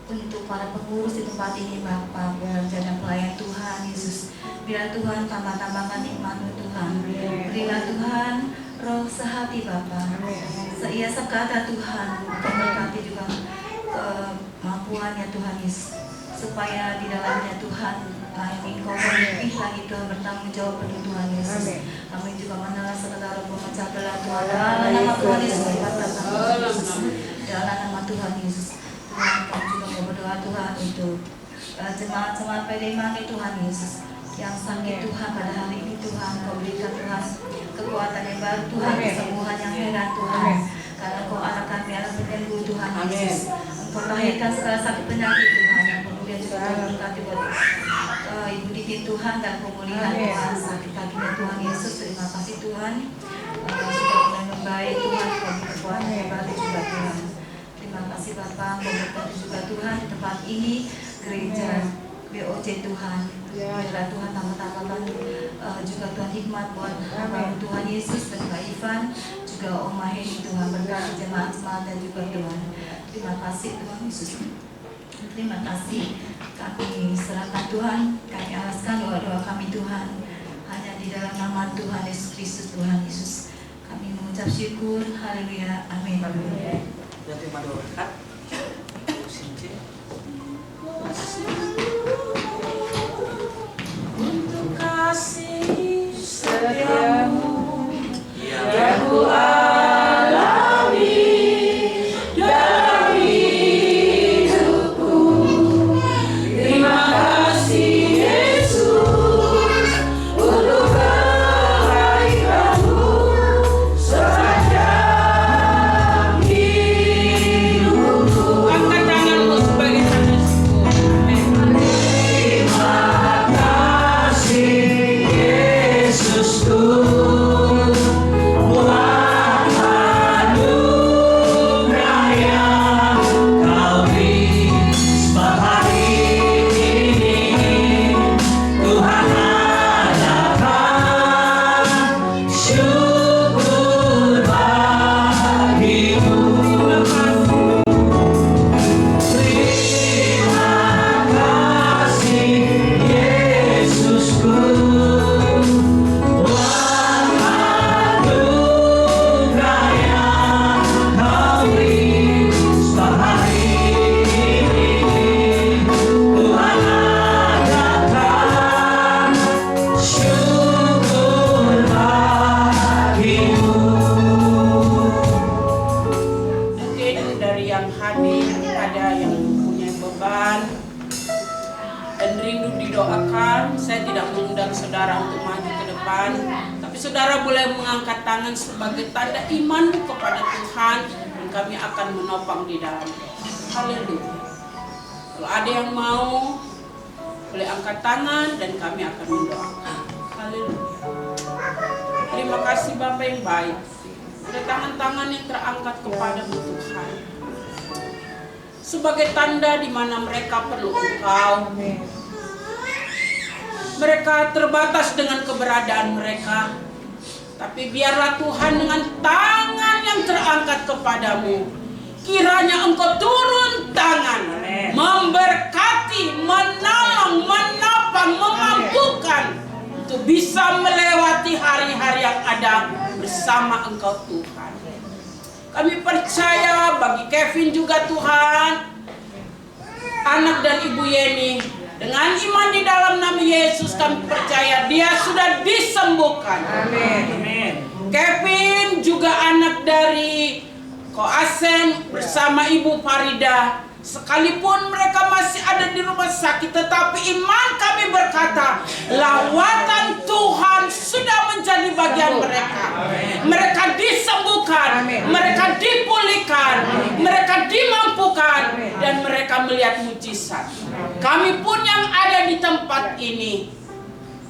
untuk para pengurus di tempat ini Bapak, bekerja dan pelayan Tuhan Yesus. Biar Tuhan tambah-tambahkan nikmat-Mu Tuhan. Berilah Tuhan roh sehati Bapak, seia sekata Tuhan, memberkati juga kemampuannya Tuhan Yesus, supaya di dalamnya Tuhan Engkau lebih lagi Tuhan bertanggung jawab penuh Tuhan Yesus. Kami juga menalar segala roh pemecah belah Tuhan dalam nama Tuhan Yesus. Dalam nama Tuhan Yesus. Tuhan, kami juga mau berdoa Tuhan untuk jemaat-jemaat PDI Tuhan Yesus. yang sakit Tuhan pada hari ini Tuhan, Kau berikan Tuhan kekuatan yang baru Tuhan, kesembuhan yang heran Tuhan, karena Kau anak kami, anak penyembuh Tuhan Yesus. Engkau lahirkan segala sakit penyakit Tuhan, yang kemudian juga berkati buat Ibu Titin Tuhan dan pemulihan Tuhan sakit kakinya Tuhan Yesus. Terima kasih Tuhan, sudah mulai membaik Tuhan, Kau beri kekuatan yang baru juga Tuhan. Terima kasih Bapak, Kau berkati juga Tuhan di tempat ini, gereja BOC Tuhan. Biarlah Tuhan tambah-tambahkan juga Tuhan hikmat buat Tuhan Yesus dan Pak Ivan, juga Om Maheni Tuhan, berkati jemaat-jemaat dan juga Tuhan. Terima kasih Tuhan Yesus. Terima kasih, kami serahkan Tuhan, kami alaskan doa-doa kami Tuhan, hanya di dalam nama Tuhan Yesus Kristus, Tuhan Yesus. Kami mengucap syukur, haleluya, amin. Terima doa. Untuk kasih setiamu yang ku alami dalam hidupku. Terima kasih Yesus untuk kehadiranmu sepanjang hidupku. Angkat tanganmu sebagai tanda syukur. Terima kasih Yesusku. Mengangkat tangan sebagai tanda imanmu kepada Tuhan, dan kami akan menopang di dalam. Haleluya. Kalau ada yang mau, boleh angkat tangan dan kami akan mendoakan. Haleluya. Terima kasih Bapa yang baik. Ada tangan-tangan yang terangkat kepada-Mu Tuhan, sebagai tanda di mana mereka perlu Engkau. Mereka terbatas dengan keberadaan mereka. Tapi biarlah Tuhan dengan tangan yang terangkat kepadamu, kiranya Engkau turun tangan, memberkati, menolong, menopang, memampukan untuk bisa melewati hari-hari yang ada bersama Engkau Tuhan. Kami percaya bagi Kevin juga Tuhan, anak dan Ibu Yeni, dengan iman di dalam nama Yesus kami percaya dia sudah disembuhkan. Amin. Kevin juga anak dari Ko Asen bersama Ibu Farida. Sekalipun mereka masih ada di rumah sakit, tetapi iman kami berkata, lawatan Tuhan sudah menjadi bagian mereka. Mereka disembuhkan, mereka dipulihkan, mereka dimampukan, dan mereka melihat mujizat. Kami pun yang ada di tempat ini,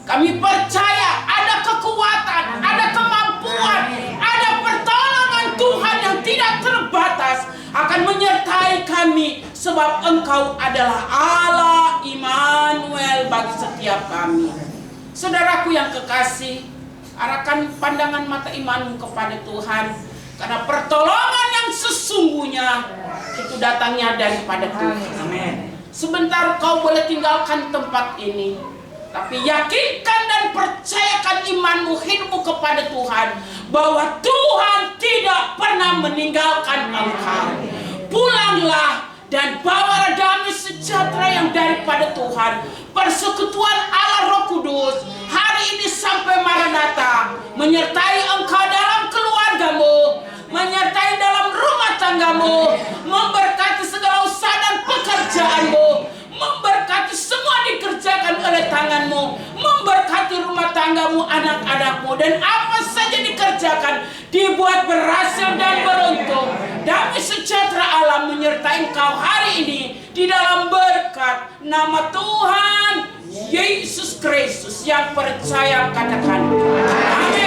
kami percaya ada kekuatan, ada kemampuan, ada pertolongan Tuhan yang tidak terbatas akan menyertai kami, sebab Engkau adalah Allah Immanuel bagi setiap kami. Saudaraku yang kekasih, arahkan pandangan mata imanmu kepada Tuhan, karena pertolongan yang sesungguhnya itu datangnya daripada Tuhan. Amin. Sebentar kau boleh tinggalkan tempat ini, tapi yakinkan dan percayakan imanmu, hidupmu kepada Tuhan, bahwa Tuhan tidak pernah meninggalkan engkau. Pulanglah dan bawalah damai sejahtera yang daripada Tuhan, persekutuan Allah Roh Kudus hari ini sampai Maranatha menyertai engkau dalam keluargamu, menyertai dalam rumah tanggamu, memberkati segala usaha dan pekerjaanmu, memberkati semua dikerjakan oleh tanganmu, memberkati rumah tanggamu, anak-anakmu, dan apa saja dikerjakan dibuat berhasil dan beruntung. Damai sejahtera Allah menyertai engkau hari ini di dalam berkat nama Tuhan Yesus Kristus. Yang percaya katakan amin.